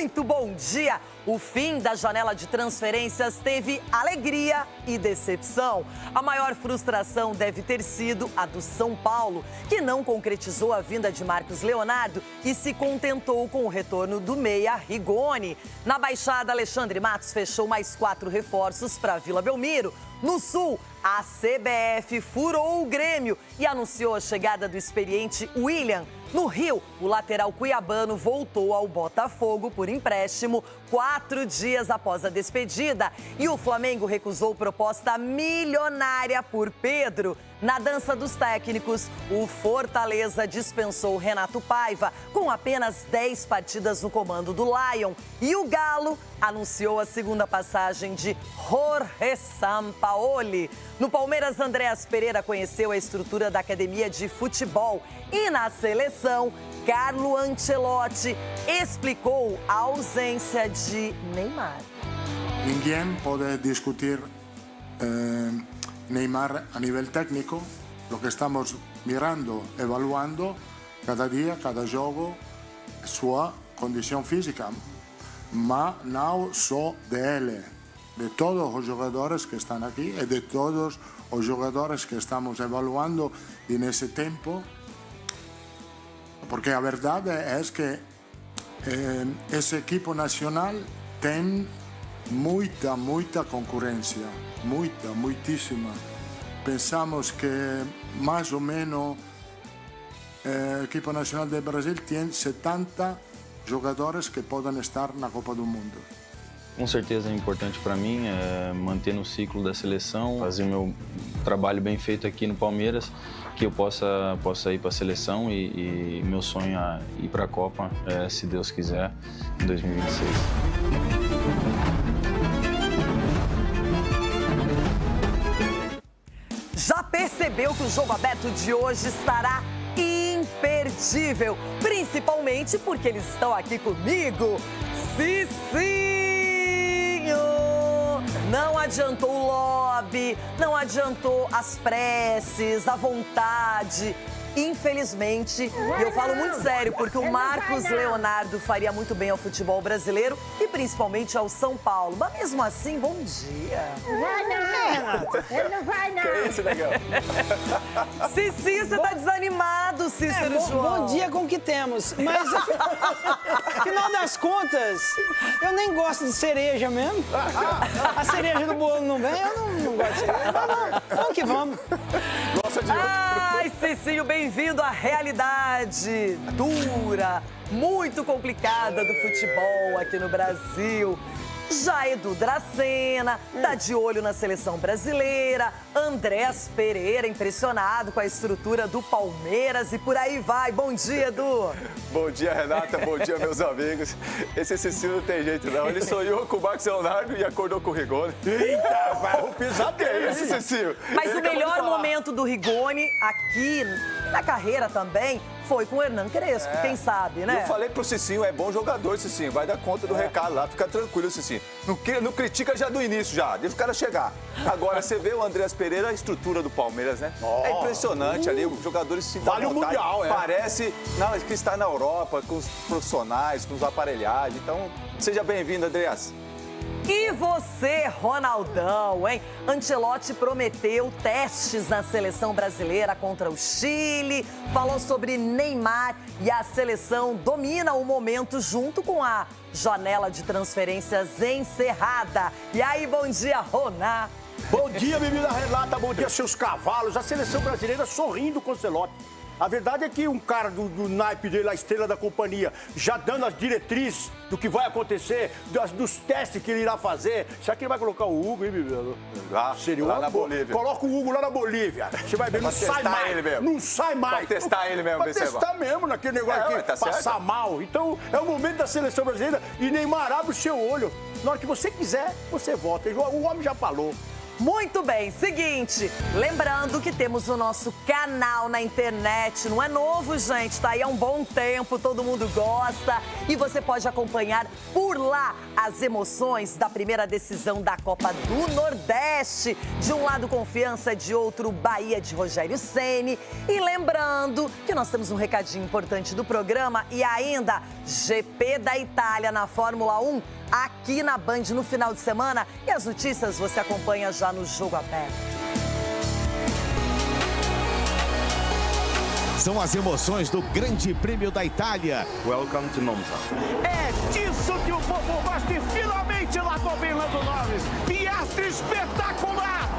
muito bom dia! O fim da janela de transferências teve alegria e decepção. A maior frustração deve ter sido a do São Paulo, que não concretizou a vinda de Marcos Leonardo e se contentou com o retorno do meia Rigoni. Na Baixada, Alexandre Matos fechou mais 4 reforços para Vila Belmiro. No Sul, a CBF furou o Grêmio e anunciou a chegada do experiente William. No Rio, o lateral cuiabano voltou ao Botafogo por empréstimo 4 dias após a despedida. E o Flamengo recusou proposta milionária por Pedro. Na dança dos técnicos, o Fortaleza dispensou Renato Paiva com apenas 10 partidas no comando do Lion. E o Galo anunciou a segunda passagem de Jorge Sampaoli. No Palmeiras, Andréas Pereira conheceu a estrutura da academia de futebol. E na seleção, Carlo Ancelotti explicou a ausência de Neymar. Ninguém pode discutir Neymar a nível técnico. Lo que estamos mirando, evaluando cada dia, cada jogo, sua condição física. Mas não só dele, de todos os jogadores que estão aqui e de todos os jogadores que estamos evaluando nesse tempo. Porque a verdade é que esse equipo nacional tem muita concorrência, muitíssima. Pensamos que mais ou menos a equipa nacional do Brasil tem 70 jogadores que podem estar na Copa do Mundo. Com certeza é importante para mim manter no ciclo da seleção, fazer o meu trabalho bem feito aqui no Palmeiras, que eu possa ir para a seleção e meu sonho é ir para a Copa, se Deus quiser, em 2026. Já percebeu que o jogo aberto de hoje estará imperdível, principalmente porque eles estão aqui comigo. Cicinho! Não adiantou o lobby, não adiantou as preces, a vontade. Infelizmente, e eu falo muito sério, porque o Marcos Leonardo faria muito bem ao futebol brasileiro e principalmente ao São Paulo. Mas mesmo assim, bom dia. Vai não, Renata. Ele não vai não. Que é isso, legal. Cicinho, você tá desanimado, Cícero João. Bom dia com o que temos. Mas, afinal das contas, eu nem gosto de cereja mesmo. A cereja do bolo não vem, eu não gosto de cereja. Vamos que vamos. Gosta de outro. Ai, Cicinho, bem-vindo à realidade dura, muito complicada do futebol aqui no Brasil. Já Edu Dracena, tá de olho na seleção brasileira. Andréas Pereira, impressionado com a estrutura do Palmeiras e por aí vai. Bom dia, Edu. Bom dia, Renata. Bom dia, meus amigos. Esse Cecílio não tem jeito, não. Ele sonhou com o Marcos Leonardo e acordou com o Rigoni. Eita, vai o pesadelo. Que é isso, Cecílio? Mas o melhor momento do Rigoni aqui na carreira também foi com o Hernan Crespo, quem sabe, né? Eu falei pro Cicinho, é bom jogador, Cicinho. Vai dar conta do recado lá, fica tranquilo, Cicinho. Não critica já do início, já. Deixa o cara chegar. Agora, você vê o Andréas Pereira, a estrutura do Palmeiras, né? É impressionante ali, os jogadores se dão Vale o vontade. Mundial, é. Parece que está na Europa, com os profissionais, com os aparelhagens. Então, seja bem-vindo, Andréas. E você, Ronaldão, hein? Ancelotti prometeu testes na seleção brasileira contra o Chile, falou sobre Neymar e a seleção domina o momento junto com a janela de transferências encerrada. E aí, bom dia, Roná. Bom dia, bebida Renata. Bom dia, seus cavalos. A seleção brasileira sorrindo com o Ancelotti. A verdade é que um cara do naipe dele, a estrela da companhia, já dando as diretrizes do que vai acontecer, dos testes que ele irá fazer. Será que ele vai colocar o Hugo, hein, bebê? Seria lá na Bolívia. Coloca o Hugo lá na Bolívia. Você vai ver, não sai mais. Ele mesmo. Não sai mais. Vai testar ele mesmo, Vai testar mesmo naquele negócio aqui, tá passar certo. mal. Então, é o momento da seleção brasileira e Neymar abre o seu olho. Na hora que você quiser, você volta. O homem já falou. Muito bem, seguinte, lembrando que temos o nosso canal na internet, não é novo, gente, tá aí há um bom tempo, todo mundo gosta e você pode acompanhar por lá as emoções da primeira decisão da Copa do Nordeste. De um lado Confiança, de outro Bahia de Rogério Ceni. E lembrando que nós temos um recadinho importante do programa e ainda GP da Itália na Fórmula 1 aqui na Band no final de semana. E as notícias você acompanha já no Jogo Aberto. São as emoções do Grande Prêmio da Itália. Welcome to Monza. É disso que o povo gosta e finalmente lá com o Fernando Norris. Piastri espetacular!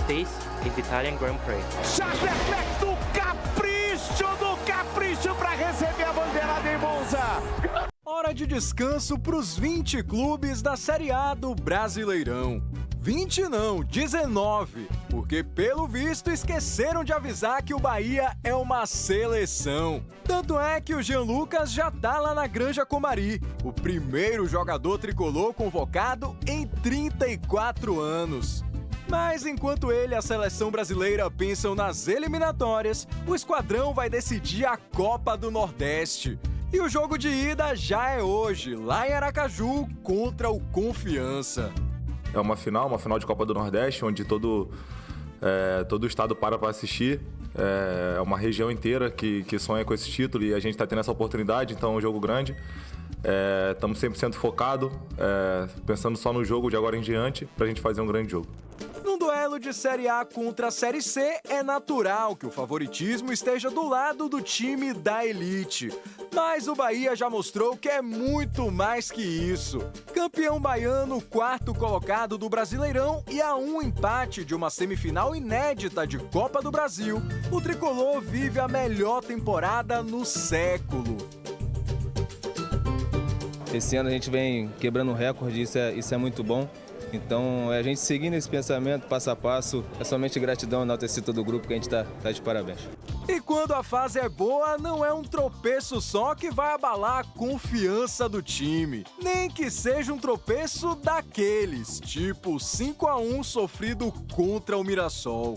This is the Italian Grand Prix. Charles Leclerc do capricho para receber a bandeirada em Monza. Hora de descanso para os 20 clubes da Série A do Brasileirão. 20 não, 19, porque pelo visto esqueceram de avisar que o Bahia é uma seleção. Tanto é que o Jean Lucas já tá lá na Granja Comari, o primeiro jogador tricolor convocado em 34 anos. Mas enquanto ele e a seleção brasileira pensam nas eliminatórias, o esquadrão vai decidir a Copa do Nordeste. E o jogo de ida já é hoje, lá em Aracaju, contra o Confiança. É uma final de Copa do Nordeste, onde todo o estado para assistir. É uma região inteira que sonha com esse título e a gente está tendo essa oportunidade, então é um jogo grande. Estamos 100% focados, pensando só no jogo de agora em diante, para a gente fazer um grande jogo. Num duelo de Série A contra a Série C, é natural que o favoritismo esteja do lado do time da elite. Mas o Bahia já mostrou que é muito mais que isso. Campeão baiano, quarto colocado do Brasileirão e a um empate de uma semifinal inédita de Copa do Brasil, o tricolor vive a melhor temporada no século. Esse ano a gente vem quebrando recorde, isso é muito bom. Então, a gente seguindo esse pensamento, passo a passo, é somente gratidão ao enaltecer todo o grupo que a gente tá de parabéns. E quando a fase é boa, não é um tropeço só que vai abalar a confiança do time. Nem que seja um tropeço daqueles, tipo 5-1 sofrido contra o Mirassol.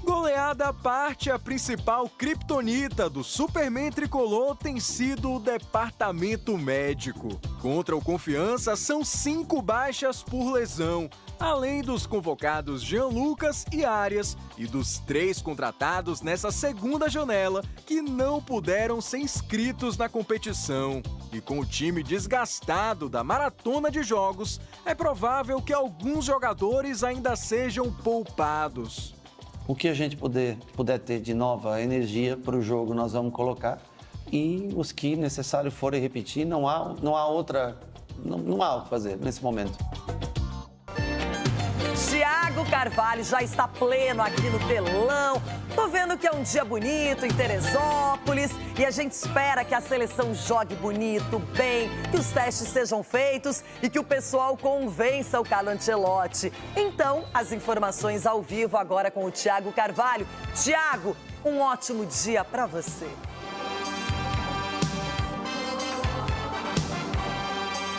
Goleada à parte, a principal criptonita do Superman tricolor tem sido o departamento médico. Contra o Confiança, são 5 baixas por lesão, além dos convocados Jean Lucas e Arias e dos 3 contratados nessa segunda janela que não puderam ser inscritos na competição. E com o time desgastado da maratona de jogos, é provável que alguns jogadores ainda sejam poupados. O que a gente puder ter de nova energia para o jogo, nós vamos colocar. E os que necessário forem repetir, não há o que fazer nesse momento. Thiago Carvalho já está pleno aqui no telão. Tô vendo que é um dia bonito em Teresópolis e a gente espera que a seleção jogue bonito, bem, que os testes sejam feitos e que o pessoal convença o Carlo Ancelotti. Então, as informações ao vivo agora com o Thiago Carvalho. Thiago, um ótimo dia para você.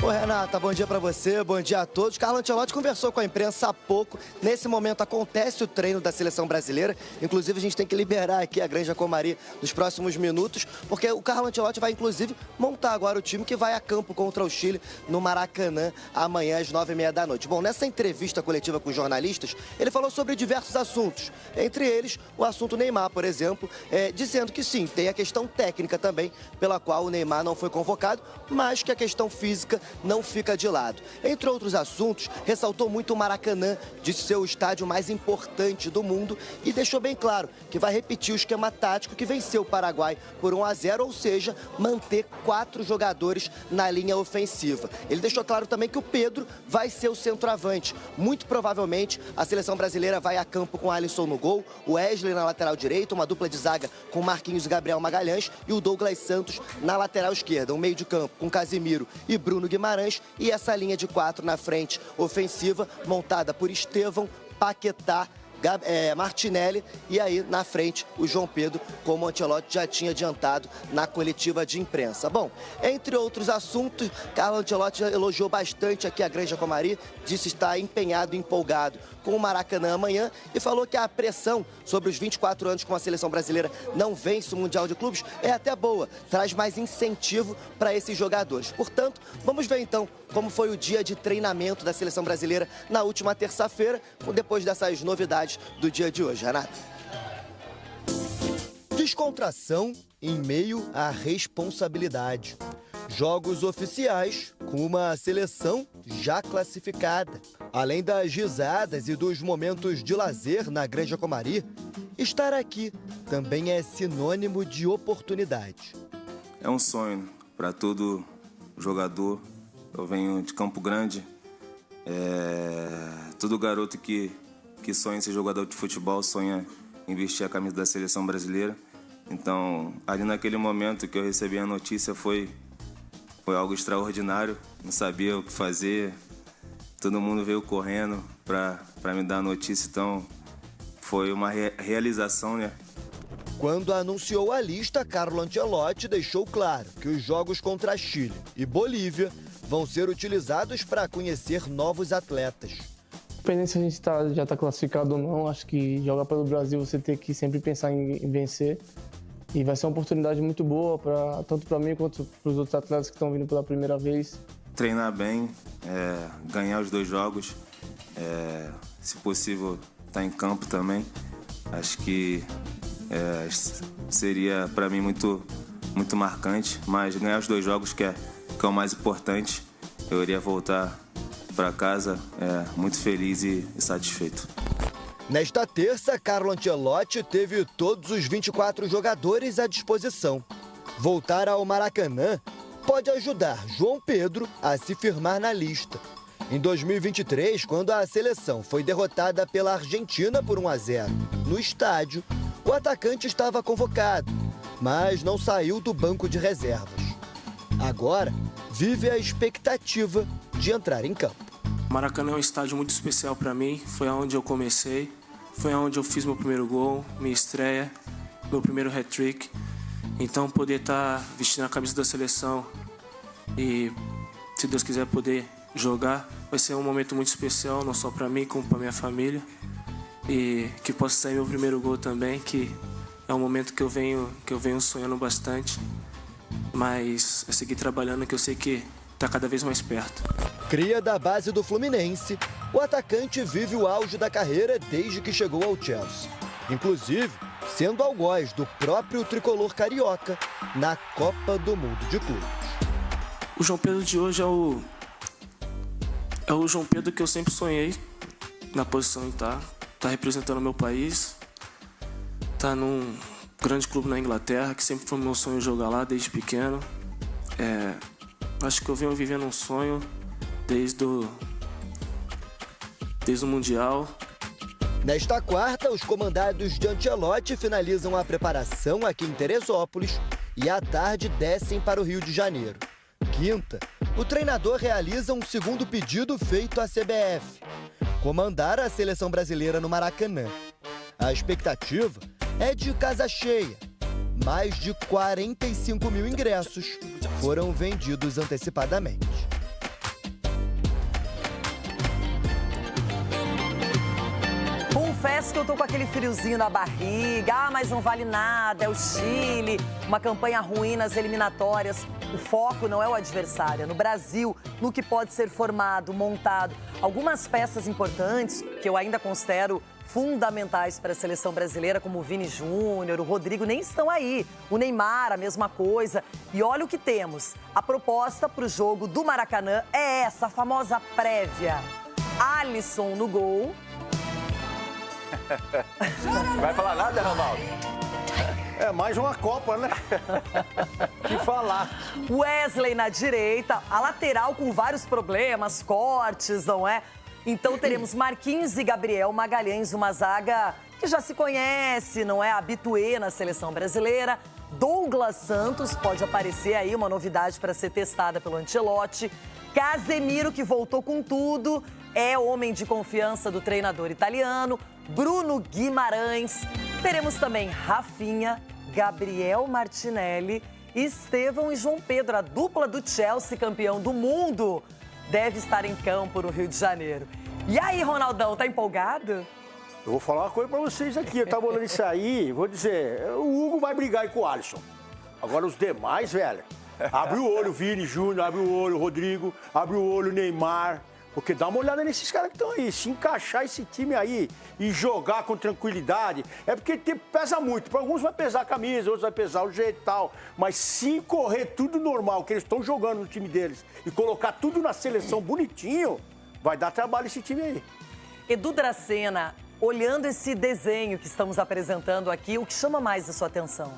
Oi, Renata, bom dia para você, bom dia a todos. Carlo Ancelotti conversou com a imprensa há pouco. Nesse momento acontece o treino da seleção brasileira. Inclusive, a gente tem que liberar aqui a Granja Comari nos próximos minutos, porque o Carlo Ancelotti vai, inclusive, montar agora o time que vai a campo contra o Chile no Maracanã amanhã às 9h30 da noite. Bom, nessa entrevista coletiva com os jornalistas, ele falou sobre diversos assuntos. Entre eles, o assunto Neymar, por exemplo, dizendo que sim, tem a questão técnica também, pela qual o Neymar não foi convocado, mas que a questão física não fica de lado. Entre outros assuntos, ressaltou muito o Maracanã, disse ser o estádio mais importante do mundo e deixou bem claro que vai repetir o esquema tático que venceu o Paraguai por 1-0, ou seja, manter 4 jogadores na linha ofensiva. Ele deixou claro também que o Pedro vai ser o centroavante. Muito provavelmente, a seleção brasileira vai a campo com Alisson no gol, o Wesley na lateral direita, uma dupla de zaga com Marquinhos e Gabriel Magalhães e o Douglas Santos na lateral esquerda. Um meio de campo com Casimiro e Bruno Guimarães e essa linha de 4 na frente ofensiva montada por Estevão, Paquetá, Martinelli e aí na frente o João Pedro, como o Ancelotti já tinha adiantado na coletiva de imprensa. Bom, entre outros assuntos, Carlo Ancelotti elogiou bastante aqui a Granja Comari, disse estar empenhado e empolgado com o Maracanã amanhã e falou que a pressão sobre os 24 anos com a seleção brasileira não vence o Mundial de Clubes é até boa, traz mais incentivo para esses jogadores. Portanto, vamos ver então como foi o dia de treinamento da seleção brasileira na última terça-feira, depois dessas novidades do dia de hoje. Renata. Descontração em meio à responsabilidade. Jogos oficiais com uma seleção já classificada. Além das risadas e dos momentos de lazer na Granja Comari, estar aqui também é sinônimo de oportunidade. É um sonho para todo jogador. Eu venho de Campo Grande. Todo garoto que sonha em ser jogador de futebol sonha em vestir a camisa da seleção brasileira. Então, ali naquele momento que eu recebi a notícia foi algo extraordinário. Não sabia o que fazer. Todo mundo veio correndo para me dar a notícia. Então, foi uma realização, né? Quando anunciou a lista, Carlo Ancelotti deixou claro que os jogos contra Chile e Bolívia vão ser utilizados para conhecer novos atletas. Independente se a gente já está classificado ou não, acho que jogar pelo Brasil você tem que sempre pensar em vencer. E vai ser uma oportunidade muito boa, tanto para mim quanto para os outros atletas que estão vindo pela primeira vez. Treinar bem, ganhar os 2 jogos, se possível estar em campo também. Acho que seria para mim muito marcante, mas ganhar os 2 jogos que é o mais importante. Eu iria voltar para casa muito feliz e satisfeito. Nesta terça, Carlo Ancelotti teve todos os 24 jogadores à disposição. Voltar ao Maracanã pode ajudar João Pedro a se firmar na lista. Em 2023, quando a seleção foi derrotada pela Argentina por 1-0 no estádio, o atacante estava convocado, mas não saiu do banco de reservas. Agora, vive a expectativa de entrar em campo. Maracanã é um estádio muito especial para mim, foi onde eu comecei, foi onde eu fiz meu primeiro gol, minha estreia, meu primeiro hat-trick. Então poder estar vestindo a camisa da seleção e, se Deus quiser, poder jogar, vai ser um momento muito especial, não só para mim, como para minha família. E que possa sair meu primeiro gol também, que é um momento que eu venho sonhando bastante. Mas é seguir trabalhando, que eu sei que está cada vez mais perto. Cria da base do Fluminense, o atacante vive o auge da carreira desde que chegou ao Chelsea. Inclusive, sendo algoz do próprio tricolor carioca na Copa do Mundo de Clubes. O João Pedro de hoje é o João Pedro que eu sempre sonhei na posição em estar. Tá representando o meu país, tá num grande clube na Inglaterra, que sempre foi meu sonho jogar lá desde pequeno. Acho que eu venho vivendo um sonho desde o Mundial. Nesta quarta, os comandados de Ancelotti finalizam a preparação aqui em Teresópolis e à tarde descem para o Rio de Janeiro. Quinta, o treinador realiza um segundo pedido feito à CBF: comandar a seleção brasileira no Maracanã. A expectativa é de casa cheia. Mais de 45 mil ingressos foram vendidos antecipadamente. Confesso que eu tô com aquele friozinho na barriga. Mas não vale nada, é o Chile. Uma campanha ruim nas eliminatórias. O foco não é o adversário, é no Brasil, no que pode ser formado, montado. Algumas peças importantes, que eu ainda considero fundamentais para a seleção brasileira, como o Vini Júnior, o Rodrigo, nem estão aí. O Neymar, a mesma coisa. E olha o que temos. A proposta para o jogo do Maracanã é essa, a famosa prévia. Alisson no gol. Vai falar nada, Ronaldo? É mais uma Copa, né? Que falar. Wesley na direita, a lateral com vários problemas, cortes, não é? Então teremos Marquinhos e Gabriel Magalhães, uma zaga que já se conhece, não é? Habituê na seleção brasileira. Douglas Santos pode aparecer aí, uma novidade para ser testada pelo Ancelotti. Casemiro, que voltou com tudo. é homem de confiança do treinador italiano, Bruno Guimarães. Teremos também Rafinha, Gabriel Martinelli, Estevão e João Pedro, a dupla do Chelsea, campeão do mundo, deve estar em campo no Rio de Janeiro. E aí, Ronaldão, tá empolgado? Eu vou falar uma coisa pra vocês aqui, eu tava olhando isso aí, vou dizer, o Hugo vai brigar aí com o Alisson. Agora os demais, velho, abre o olho, Vini Júnior, abre o olho, Rodrigo, abre o olho, Neymar. Porque dá uma olhada nesses caras que estão aí. Se encaixar esse time aí e jogar com tranquilidade, é porque pesa muito. Para alguns vai pesar a camisa, outros vai pesar o jeito e tal. Mas se correr tudo normal, que eles estão jogando no time deles, e colocar tudo na seleção bonitinho, vai dar trabalho esse time aí. Edu Dracena, olhando esse desenho que estamos apresentando aqui, o que chama mais a sua atenção?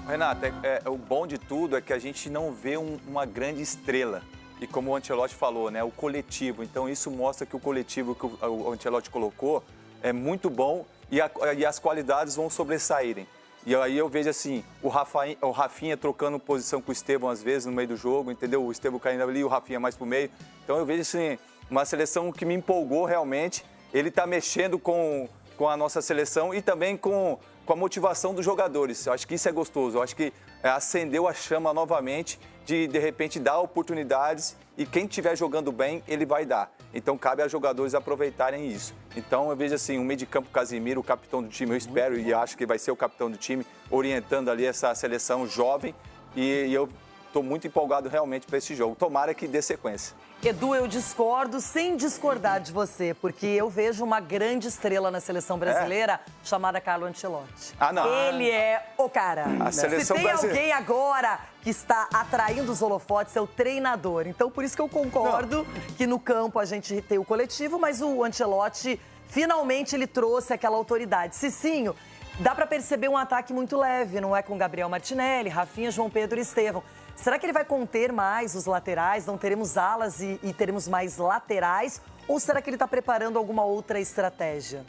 Renata, o bom de tudo é que a gente não vê uma grande estrela. E como o Ancelotti falou, né, o coletivo. Então isso mostra que o coletivo que o Ancelotti colocou é muito bom e as qualidades vão sobressaírem. E aí eu vejo assim, o Rafinha trocando posição com o Estevão às vezes no meio do jogo, entendeu? O Estevão caindo ali, o Rafinha mais pro meio. Então eu vejo assim, uma seleção que me empolgou realmente. Ele está mexendo com a nossa seleção e também com a motivação dos jogadores. Eu acho que isso é gostoso. Eu acho que acendeu a chama novamente de repente, dar oportunidades e quem estiver jogando bem, ele vai dar. Então, cabe aos jogadores aproveitarem isso. Então, eu vejo assim, o meio de campo Casemiro, o capitão do time, eu espero e acho que vai ser o capitão do time, orientando ali essa seleção jovem e eu estou muito empolgado realmente para esse jogo. Tomara que dê sequência. Edu, eu discordo sem discordar de você, porque eu vejo uma grande estrela na seleção brasileira chamada Carlo Ancelotti. Ah, não. Ele é o cara. A seleção Se tem alguém agora que está atraindo os holofotes, é o treinador. Então, por isso que eu concordo que no campo a gente tem o coletivo, mas o Ancelotti, finalmente, ele trouxe aquela autoridade. Cicinho, dá para perceber um ataque muito leve, não é? Com Gabriel Martinelli, Rafinha, João Pedro e Estevão. Será que ele vai conter mais os laterais? Não teremos alas e teremos mais laterais? Ou será que ele está preparando alguma outra estratégia?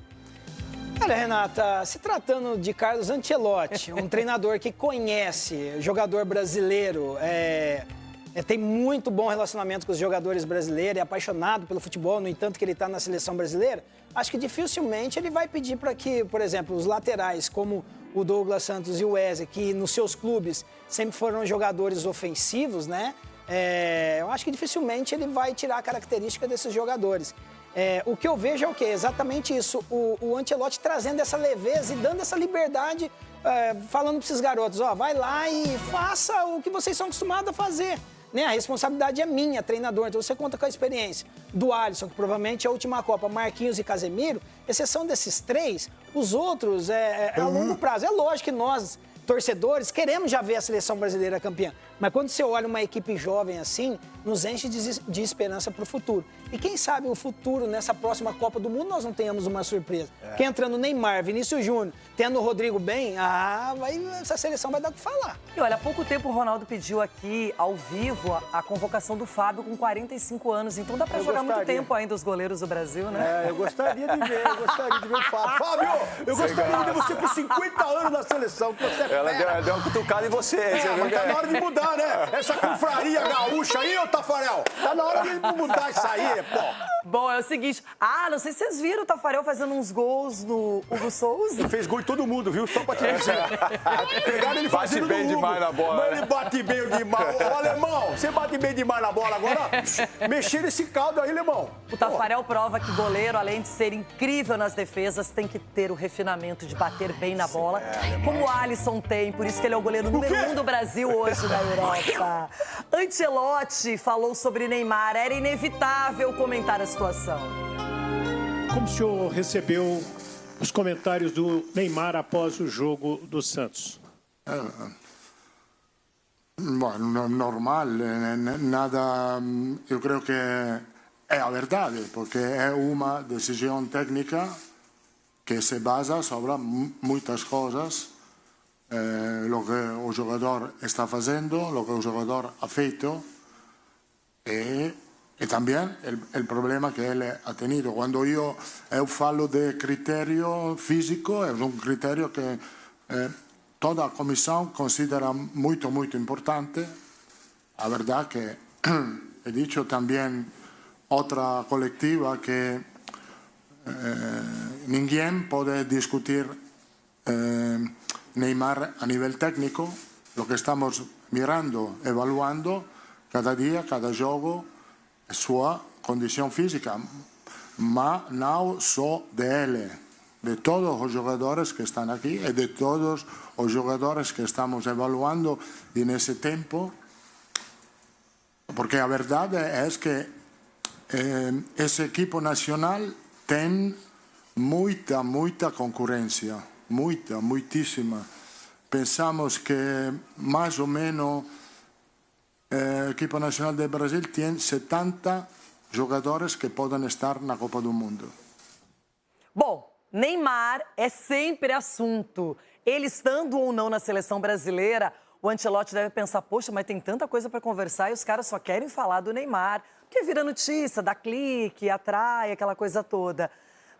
Olha, Renata, se tratando de Carlos Ancelotti, um treinador que conhece jogador brasileiro, tem muito bom relacionamento com os jogadores brasileiros, é apaixonado pelo futebol, no entanto que ele está na seleção brasileira, acho que dificilmente ele vai pedir para que, por exemplo, os laterais, como o Douglas Santos e o Wesley, que nos seus clubes sempre foram jogadores ofensivos, né? Eu acho que dificilmente ele vai tirar a característica desses jogadores. O que eu vejo é o quê? Exatamente isso. O Ancelotti trazendo essa leveza e dando essa liberdade, falando para esses garotos, ó, vai lá e faça o que vocês são acostumados a fazer. Né? A responsabilidade é minha, treinador. Então você conta com a experiência do Alisson, que provavelmente é a última Copa, Marquinhos e Casemiro, exceção desses três, os outros a longo prazo. É lógico que nós, torcedores, queremos já ver a seleção brasileira campeã. Mas quando você olha uma equipe jovem assim, nos enche de esperança para o futuro. E quem sabe o futuro, nessa próxima Copa do Mundo, nós não tenhamos uma surpresa. Porque entrando Neymar, Vinícius Júnior, tendo o Rodrigo bem, essa seleção vai dar o que falar. E olha, há pouco tempo o Ronaldo pediu aqui, ao vivo, a convocação do Fábio com 45 anos. Então dá para jogar muito tempo ainda os goleiros do Brasil, né? Eu gostaria de ver, o Fábio. Fábio, eu gostaria de ver você com 50 anos na seleção, que você é Ela deu uma cutucada em você. Mas tá na hora de mudar, né? Essa confraria gaúcha aí, ô Tafarel, tá na hora de mudar isso aí, pô. Bom, é o seguinte, não sei se vocês viram o Tafarel fazendo uns gols no Hugo Souza. Ele fez gol em todo mundo, viu? Só pra te dizer. Pegaram ele fazendo bate bem demais na bola. Mas ele bate bem demais. Ô, alemão, você bate bem demais na bola agora. Mexer nesse caldo aí, alemão. O Tafarel prova que goleiro, além de ser incrível nas defesas, tem que ter o refinamento de bater bem na bola, como o Alisson tem, por isso que ele é o goleiro número 1 do Brasil hoje na Europa. Ancelotti falou sobre Neymar, era inevitável comentar a situação. Como o senhor recebeu os comentários do Neymar após o jogo do Santos? Bueno, normal, nada, eu creio que é a verdade, porque é uma decisão técnica que se basa sobre muitas coisas, o que o jogador está fazendo, o que o jogador ha feito e também o problema que ele ha tenido. Quando eu falo de critério físico, é critério que toda a comissão considera muito, muito importante. A verdade que he dicho também otra colectiva que ninguém pode discutir Neymar a nivel técnico. Lo que estamos mirando, evaluando cada día, cada jogo, sua condição física, mas não só dele, de todos os jogadores que estão aqui e de todos os jogadores que estamos evaluando nesse tempo, porque a verdade é que esse equipo nacional tem muita concorrência, muitíssima. Pensamos que mais ou menos a equipa nacional do Brasil tem 70 jogadores que podem estar na Copa do Mundo. Bom, Neymar é sempre assunto. Ele estando ou não na seleção brasileira, o Ancelotti deve pensar, poxa, mas tem tanta coisa para conversar e os caras só querem falar do Neymar, porque vira notícia, dá clique, atrai, aquela coisa toda.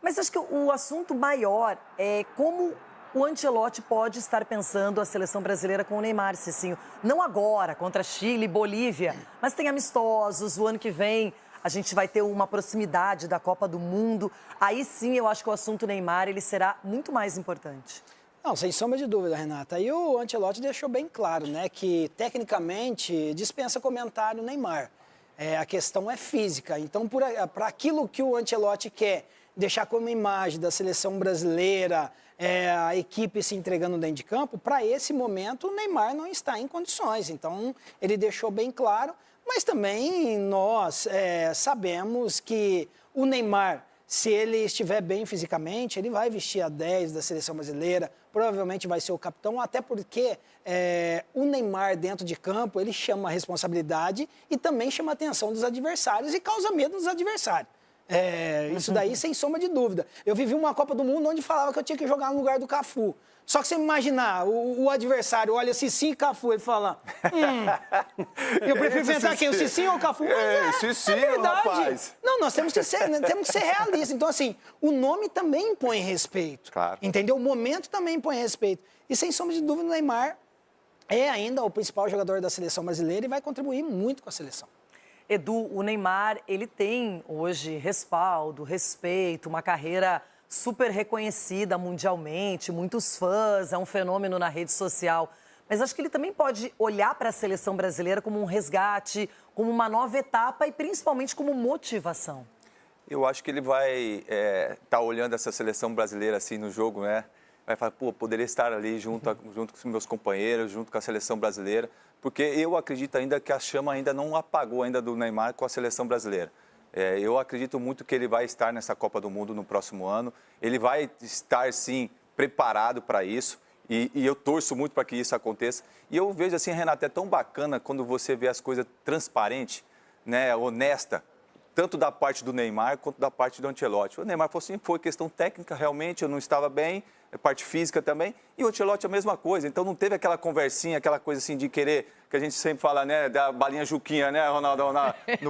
Mas acho que o assunto maior é como o Ancelotti pode estar pensando a seleção brasileira com o Neymar, Cicinho. Não agora, contra Chile e Bolívia, mas tem amistosos, o ano que vem a gente vai ter uma proximidade da Copa do Mundo. Aí sim eu acho que o assunto Neymar ele será muito mais importante. Não, sem sombra de dúvida, Renata. E o Ancelotti deixou bem claro, né, que tecnicamente dispensa comentário o Neymar. A questão é física. Então, para aquilo que o Ancelotti quer deixar como imagem da seleção brasileira, a equipe se entregando dentro de campo, para esse momento o Neymar não está em condições. Então, ele deixou bem claro, mas também nós sabemos que o Neymar, se ele estiver bem fisicamente, ele vai vestir a 10 da seleção brasileira, provavelmente vai ser o capitão, até porque o Neymar dentro de campo, ele chama a responsabilidade e também chama a atenção dos adversários e causa medo dos adversários. Isso daí, sem sombra de dúvida. Eu vivi uma Copa do Mundo onde falava que eu tinha que jogar no lugar do Cafu. Só que você imaginar, o adversário olha Cicinho e Cafu, ele fala, eu prefiro enfrentar quem, o Cicinho ou o Cafu? Cicinho, rapaz. Não, nós temos que ser realistas. Então, assim, o nome também impõe respeito. Claro. Entendeu? O momento também impõe respeito. E, sem sombra de dúvida, o Neymar é ainda o principal jogador da seleção brasileira e vai contribuir muito com a seleção. Edu, o Neymar, ele tem hoje respaldo, respeito, uma carreira super reconhecida mundialmente, muitos fãs, é um fenômeno na rede social. Mas acho que ele também pode olhar para a seleção brasileira como um resgate, como uma nova etapa e principalmente como motivação. Eu acho que ele vai estar olhando essa seleção brasileira assim no jogo, né? Vai falar, pô, poderia estar ali junto com os meus companheiros, junto com a seleção brasileira, porque eu acredito ainda que a chama ainda não apagou ainda do Neymar com a seleção brasileira. Eu acredito muito que ele vai estar nessa Copa do Mundo no próximo ano. Ele vai estar, sim, preparado para isso. E eu torço muito para que isso aconteça. E eu vejo assim, Renata, é tão bacana quando você vê as coisas transparentes, né, honesta, tanto da parte do Neymar quanto da parte do Ancelotti. O Neymar falou assim, foi questão técnica, realmente, eu não estava bem, parte física também, e o Ancelotti a mesma coisa. Então não teve aquela conversinha, aquela coisa assim de querer, que a gente sempre fala, né, da balinha Juquinha, né, Ronaldo,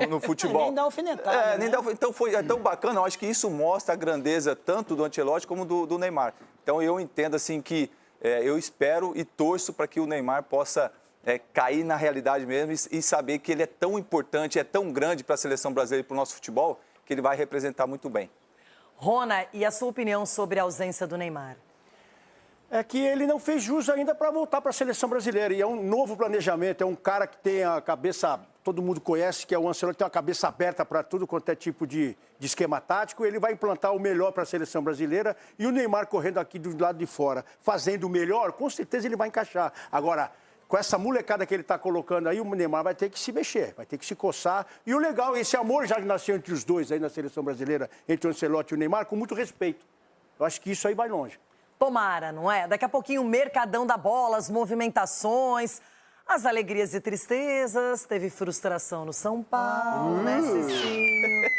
no futebol. Nem dá alfinetada, né? Então é tão bacana, eu acho que isso mostra a grandeza tanto do Ancelotti como do Neymar. Então eu entendo assim que eu espero e torço para que o Neymar possa cair na realidade mesmo e saber que ele é tão importante, é tão grande para a seleção brasileira e para o nosso futebol, que ele vai representar muito bem. Rona, e a sua opinião sobre a ausência do Neymar? É que ele não fez jus ainda para voltar para a seleção brasileira. E é um novo planejamento, é um cara que tem a cabeça, todo mundo conhece, que é o Ancelotti, tem uma cabeça aberta para tudo quanto é tipo de esquema tático. Ele vai implantar o melhor para a seleção brasileira e o Neymar correndo aqui do lado de fora, fazendo o melhor, com certeza ele vai encaixar. Agora, com essa molecada que ele está colocando aí, o Neymar vai ter que se mexer, vai ter que se coçar. E o legal, esse amor já nasceu entre os dois aí na seleção brasileira, entre o Ancelotti e o Neymar, com muito respeito. Eu acho que isso aí vai longe. Tomara, não é? Daqui a pouquinho o mercadão da bola, as movimentações, as alegrias e tristezas. Teve frustração no São Paulo, né, Cicinho?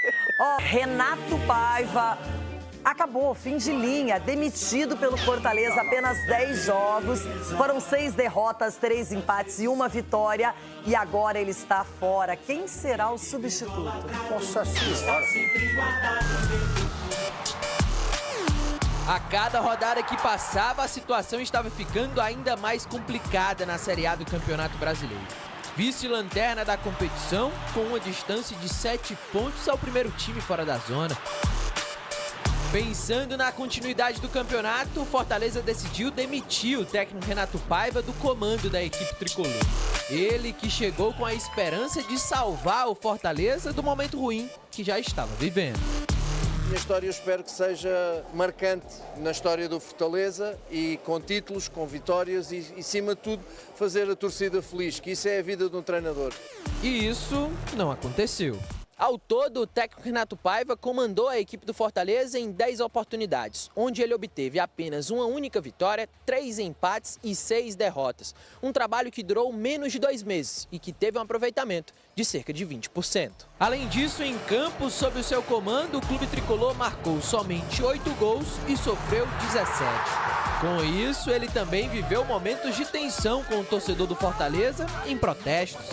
Renato Paiva acabou, fim de linha, demitido pelo Fortaleza, apenas 10 jogos. Foram 6 derrotas, 3 empates e 1 vitória. E agora ele está fora. Quem será o substituto? Nossa Senhora! A cada rodada que passava, a situação estava ficando ainda mais complicada na Série A do Campeonato Brasileiro. Vice-lanterna da competição, com uma distância de 7 pontos ao primeiro time fora da zona. Pensando na continuidade do campeonato, o Fortaleza decidiu demitir o técnico Renato Paiva do comando da equipe tricolor. Ele que chegou com a esperança de salvar o Fortaleza do momento ruim que já estava vivendo. Minha história eu espero que seja marcante na história do Fortaleza e com títulos, com vitórias e, acima de tudo, fazer a torcida feliz, que isso é a vida de um treinador. E isso não aconteceu. Ao todo, o técnico Renato Paiva comandou a equipe do Fortaleza em 10 oportunidades, onde ele obteve apenas uma única vitória, 3 empates e 6 derrotas. Um trabalho que durou menos de 2 meses e que teve um aproveitamento de cerca de 20%. Além disso, em campo, sob o seu comando, o clube tricolor marcou somente 8 gols e sofreu 17. Com isso, ele também viveu momentos de tensão com o torcedor do Fortaleza em protestos.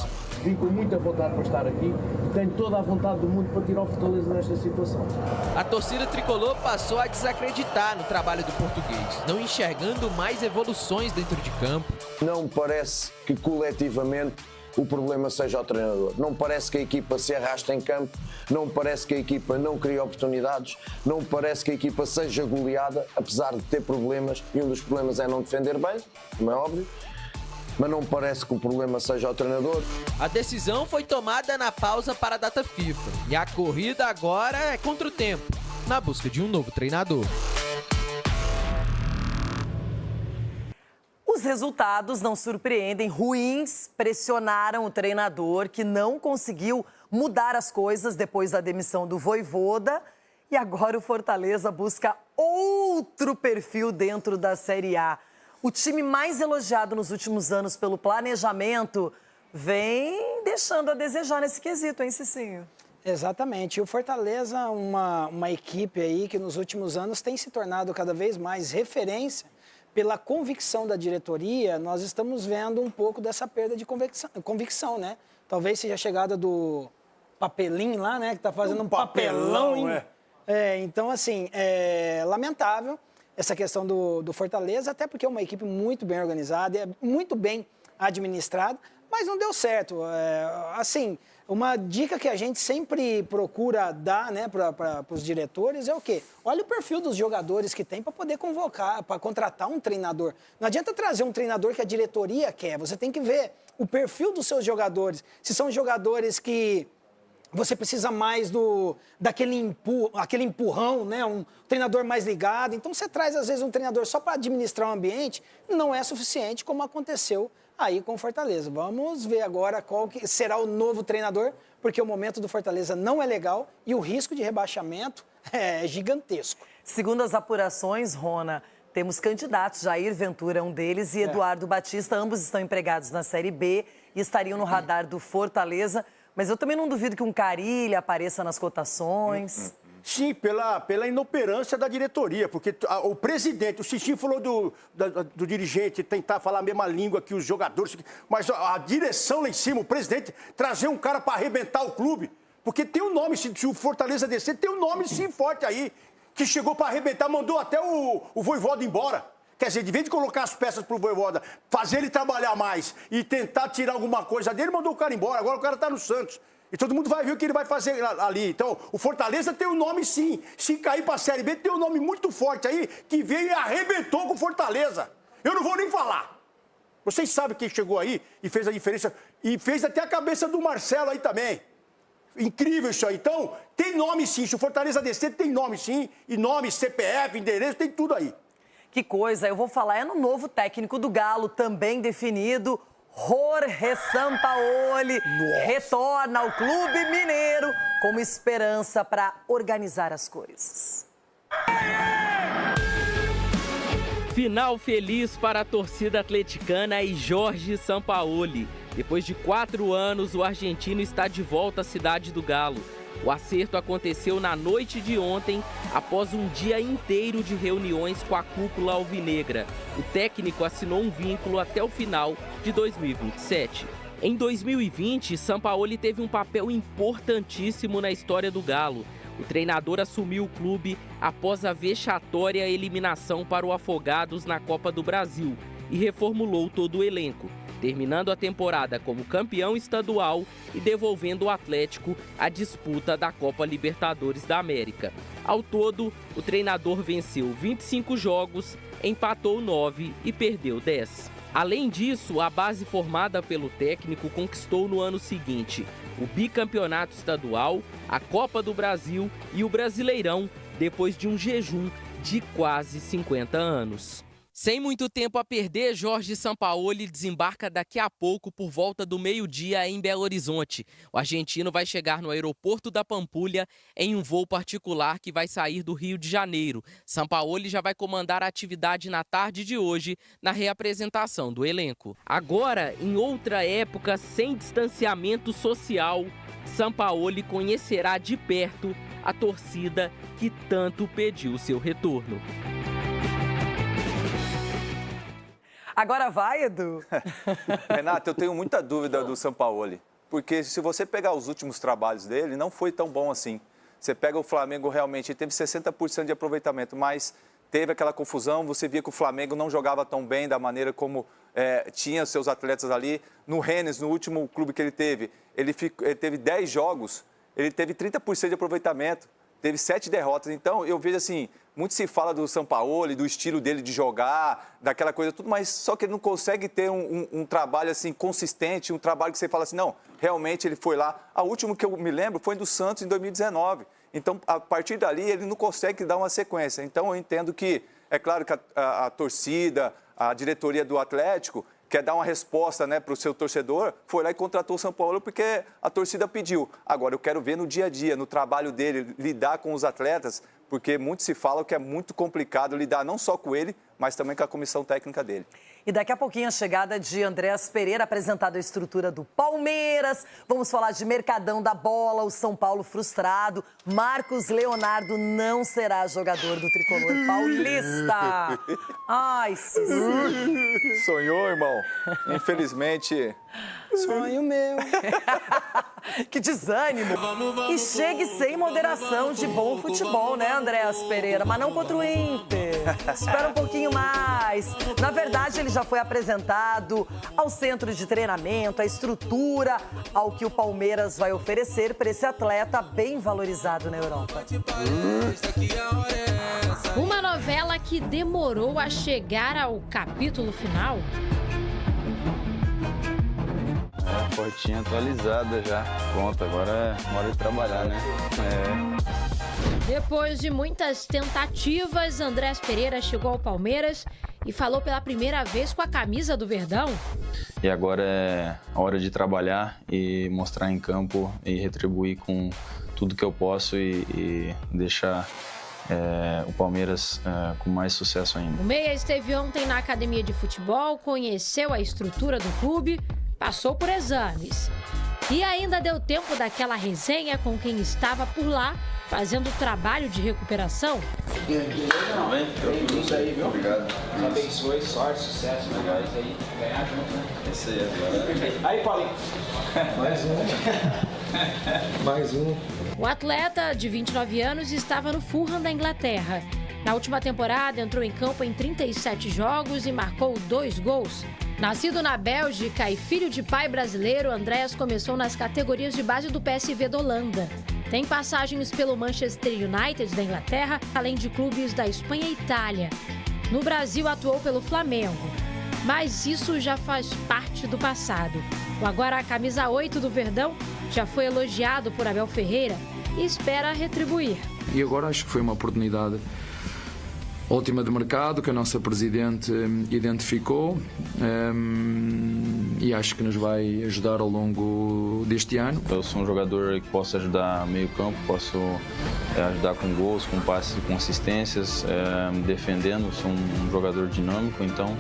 Vim com muita vontade para estar aqui, tenho toda a vontade do mundo para tirar o Fortaleza nesta situação. A torcida tricolor passou a desacreditar no trabalho do português, não enxergando mais evoluções dentro de campo. Não me parece que coletivamente o problema seja o treinador. Não me parece que a equipa se arrasta em campo, não me parece que a equipa não cria oportunidades, não me parece que a equipa seja goleada, apesar de ter problemas, e um dos problemas é não defender bem, como é óbvio. Mas não me parece que o problema seja o treinador. A decisão foi tomada na pausa para a data FIFA. E a corrida agora é contra o tempo, na busca de um novo treinador. Os resultados não surpreendem. Ruins pressionaram o treinador, que não conseguiu mudar as coisas depois da demissão do Vojvoda. E agora o Fortaleza busca outro perfil dentro da Série A. O time mais elogiado nos últimos anos pelo planejamento vem deixando a desejar nesse quesito, hein, Cicinho? Exatamente. E o Fortaleza, uma equipe aí que nos últimos anos tem se tornado cada vez mais referência pela convicção da diretoria. Nós estamos vendo um pouco dessa perda de convicção, né? Talvez seja a chegada do Papelinho lá, né? Que está fazendo um papelão. Então, assim, é lamentável essa questão do Fortaleza, até porque é uma equipe muito bem organizada, é muito bem administrada, mas não deu certo. Assim, uma dica que a gente sempre procura dar, né, para os diretores é o quê? Olha o perfil dos jogadores que tem para poder convocar, para contratar um treinador. Não adianta trazer um treinador que a diretoria quer, você tem que ver o perfil dos seus jogadores. Se são jogadores que você precisa mais daquele empurrão, né? Um treinador mais ligado. Então, você traz, às vezes, um treinador só para administrar o ambiente, não é suficiente, como aconteceu aí com o Fortaleza. Vamos ver agora qual que será o novo treinador, porque o momento do Fortaleza não é legal e o risco de rebaixamento é gigantesco. Segundo as apurações, Rona, temos candidatos. Jair Ventura é um deles e Eduardo Batista. Ambos estão empregados na Série B e estariam no radar do Fortaleza. Mas eu também não duvido que um Carille apareça nas cotações. Sim, pela inoperância da diretoria, porque o presidente, o Cichinho falou do dirigente tentar falar a mesma língua que os jogadores, mas a direção lá em cima, o presidente, trazer um cara para arrebentar o clube, porque tem um nome, se o Fortaleza descer, tem um nome sim forte aí, que chegou para arrebentar, mandou até o Vojvoda embora. Quer dizer, de vez de colocar as peças pro Vojvoda, fazer ele trabalhar mais e tentar tirar alguma coisa dele, mandou o cara embora. Agora o cara tá no Santos. E todo mundo vai ver o que ele vai fazer ali. Então, o Fortaleza tem um nome sim. Se cair pra Série B, tem um nome muito forte aí, que veio e arrebentou com o Fortaleza. Eu não vou nem falar. Vocês sabem quem chegou aí e fez a diferença. E fez até a cabeça do Marcelo aí também. Incrível isso aí. Então, tem nome sim. Se o Fortaleza descer, tem nome sim. E nome, CPF, endereço, tem tudo aí. Que coisa, eu vou falar, é no novo técnico do Galo, também definido, Jorge Sampaoli. Retorna ao Clube Mineiro como esperança para organizar as coisas. Final feliz para a torcida atleticana e Jorge Sampaoli. Depois de 4 anos, o argentino está de volta à cidade do Galo. O acerto aconteceu na noite de ontem, após um dia inteiro de reuniões com a cúpula alvinegra. O técnico assinou um vínculo até o final de 2027. Em 2020, Sampaoli teve um papel importantíssimo na história do Galo. O treinador assumiu o clube após a vexatória eliminação para o Afogados na Copa do Brasil e reformulou todo o elenco. terminando a temporada como campeão estadual e devolvendo o Atlético à disputa da Copa Libertadores da América. Ao todo, o treinador venceu 25 jogos, empatou 9 e perdeu 10. Além disso, a base formada pelo técnico conquistou no ano seguinte o bicampeonato estadual, a Copa do Brasil e o Brasileirão, depois de um jejum de quase 50 anos. Sem muito tempo a perder, Jorge Sampaoli desembarca daqui a pouco por volta do meio-dia em Belo Horizonte. O argentino vai chegar no aeroporto da Pampulha em um voo particular que vai sair do Rio de Janeiro. Sampaoli já vai comandar a atividade na tarde de hoje, na reapresentação do elenco. Agora, em outra época, sem distanciamento social, Sampaoli conhecerá de perto a torcida que tanto pediu seu retorno. Agora vai, Edu. Renato, eu tenho muita dúvida do Sampaoli, porque se você pegar os últimos trabalhos dele, não foi tão bom assim. Você pega o Flamengo, realmente teve 60% de aproveitamento, mas teve aquela confusão, você via que o Flamengo não jogava tão bem da maneira como tinha seus atletas ali. No Rennes, no último clube que ele teve 10 jogos, ele teve 30% de aproveitamento, teve 7 derrotas. Então, eu vejo assim, muito se fala do Sampaoli, do estilo dele de jogar, daquela coisa tudo, mas só que ele não consegue ter um trabalho assim consistente, um trabalho que você fala assim, não, realmente ele foi lá. A última que eu me lembro foi do Santos em 2019. Então, a partir dali, ele não consegue dar uma sequência. Então, eu entendo que, é claro que a torcida, a diretoria do Atlético quer dar uma resposta, né, para o seu torcedor, foi lá e contratou o Sampaoli porque a torcida pediu. Agora, eu quero ver no dia a dia, no trabalho dele, lidar com os atletas, porque muito se fala que é muito complicado lidar não só com ele, mas também com a comissão técnica dele. E daqui a pouquinho a chegada de Andréas Pereira, apresentado a estrutura do Palmeiras. Vamos falar de Mercadão da Bola, o São Paulo frustrado. Marcos Leonardo não será jogador do tricolor paulista. Ai, Cici. Sonhou, irmão? Infelizmente... Sonho meu. Que desânimo. E chegue sem moderação de bom futebol, né, Andréas Pereira? Mas não contra o Inter. Espera um pouquinho mais. Na verdade, ele já foi apresentado ao centro de treinamento, à estrutura, ao que o Palmeiras vai oferecer para esse atleta bem valorizado na Europa. Uma novela que demorou a chegar ao capítulo final. Portinha atualizada já. Pronto, agora é hora de trabalhar, né? Depois de muitas tentativas, Andréas Pereira chegou ao Palmeiras e falou pela primeira vez com a camisa do Verdão. E agora é hora de trabalhar e mostrar em campo e retribuir com tudo que eu posso e deixar o Palmeiras com mais sucesso ainda. O meia esteve ontem na academia de futebol, conheceu a estrutura do clube, passou por exames. E ainda deu tempo daquela resenha com quem estava por lá, fazendo o trabalho de recuperação. Tudo bem? Isso aí, viu? Obrigado. Deus abençoe, sorte, sucesso, legal isso aí. Ganhar junto, né? Isso aí agora. Aí, Paulinho. Mais um. O atleta, de 29 anos, estava no Fulham da Inglaterra. Na última temporada, entrou em campo em 37 jogos e marcou 2 gols. Nascido na Bélgica e filho de pai brasileiro, Andréas começou nas categorias de base do PSV da Holanda. Tem passagens pelo Manchester United da Inglaterra, além de clubes da Espanha e Itália. No Brasil, atuou pelo Flamengo. Mas isso já faz parte do passado. O agora camisa 8 do Verdão já foi elogiado por Abel Ferreira e espera retribuir. E agora acho que foi uma oportunidade ótima de mercado que a nossa Presidente identificou e acho que nos vai ajudar ao longo deste ano. Eu sou um jogador que posso ajudar meio campo, posso ajudar com gols, com passes e com assistências, defendendo, sou um jogador dinâmico, então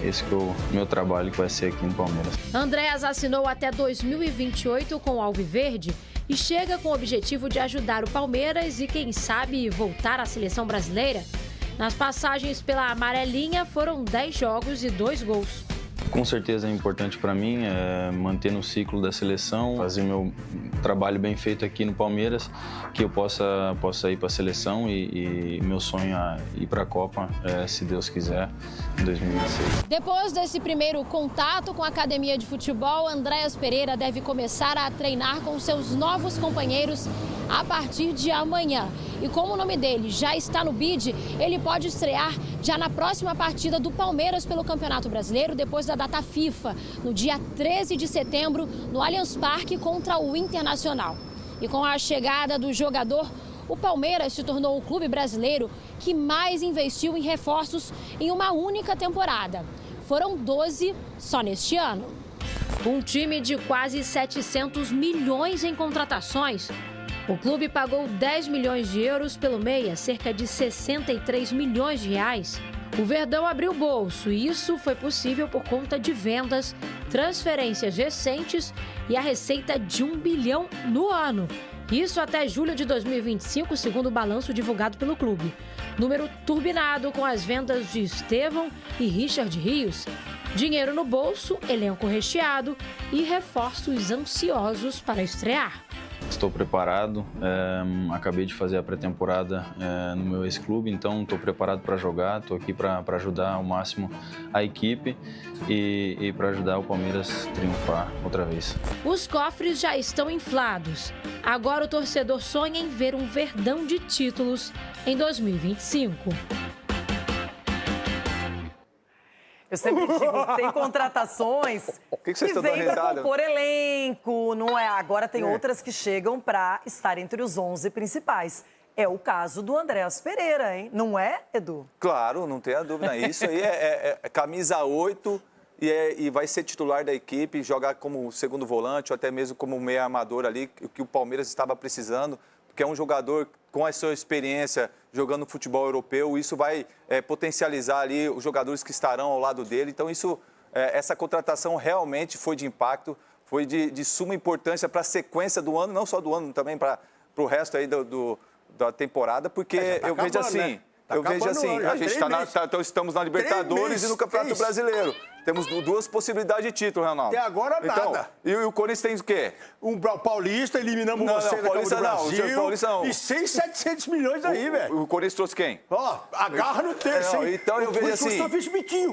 esse que é o meu trabalho que vai ser aqui no Palmeiras. Andréas assinou até 2028 com o Alviverde e chega com o objetivo de ajudar o Palmeiras e, quem sabe, voltar à seleção brasileira. Nas passagens pela amarelinha foram 10 jogos e 2 gols. Com certeza é importante para mim manter no ciclo da seleção, fazer meu trabalho bem feito aqui no Palmeiras, que eu possa ir para a seleção e meu sonho é ir para a Copa, se Deus quiser, em 2026. Depois desse primeiro contato com a academia de futebol, Andréas Pereira deve começar a treinar com seus novos companheiros a partir de amanhã. E como o nome dele já está no bid, ele pode estrear já na próxima partida do Palmeiras pelo Campeonato Brasileiro, depois da data FIFA, no dia 13 de setembro, no Allianz Parque contra o Internacional. E com a chegada do jogador, o Palmeiras se tornou o clube brasileiro que mais investiu em reforços em uma única temporada. Foram 12 só neste ano. Um time de quase 700 milhões em contratações. O clube pagou 10 milhões de euros pelo meia, cerca de 63 milhões de reais. O Verdão abriu o bolso e isso foi possível por conta de vendas, transferências recentes e a receita de 1 bilhão no ano. Isso até julho de 2025, segundo o balanço divulgado pelo clube. Número turbinado com as vendas de Estevão e Richard Rios. Dinheiro no bolso, elenco recheado e reforços ansiosos para estrear. Estou preparado, acabei de fazer a pré-temporada no meu ex-clube, então estou preparado para jogar, estou aqui para ajudar ao máximo a equipe e para ajudar o Palmeiras a triunfar outra vez. Os cofres já estão inflados. Agora o torcedor sonha em ver um Verdão de títulos em 2025. Eu sempre digo, tem contratações que vêm para compor elenco, não é? Agora tem outras que chegam para estar entre os 11 principais. É o caso do Andréas Pereira, hein? Não é, Edu? Claro, não tenha dúvida. Isso aí é camisa 8 e vai ser titular da equipe, jogar como segundo volante ou até mesmo como meio armador ali, que o Palmeiras estava precisando, porque é um jogador com a sua experiência jogando futebol europeu, isso vai potencializar ali os jogadores que estarão ao lado dele. Então, essa contratação realmente foi de impacto, foi de suma importância para a sequência do ano, não só do ano, também para o resto aí da temporada, porque eu vejo assim... Né? A gente estamos na Libertadores e no Campeonato Brasileiro. Temos duas possibilidades de título, Ronaldo. Até agora nada. E o Corinthians tem o quê? Um Paulista, eliminamos você da Copa do Brasil. Paulista não. E 700 milhões aí, velho. O Corinthians trouxe quem? Ó, agarra no terço, hein? Então eu vejo assim... O Corinthians trouxe Vitinho.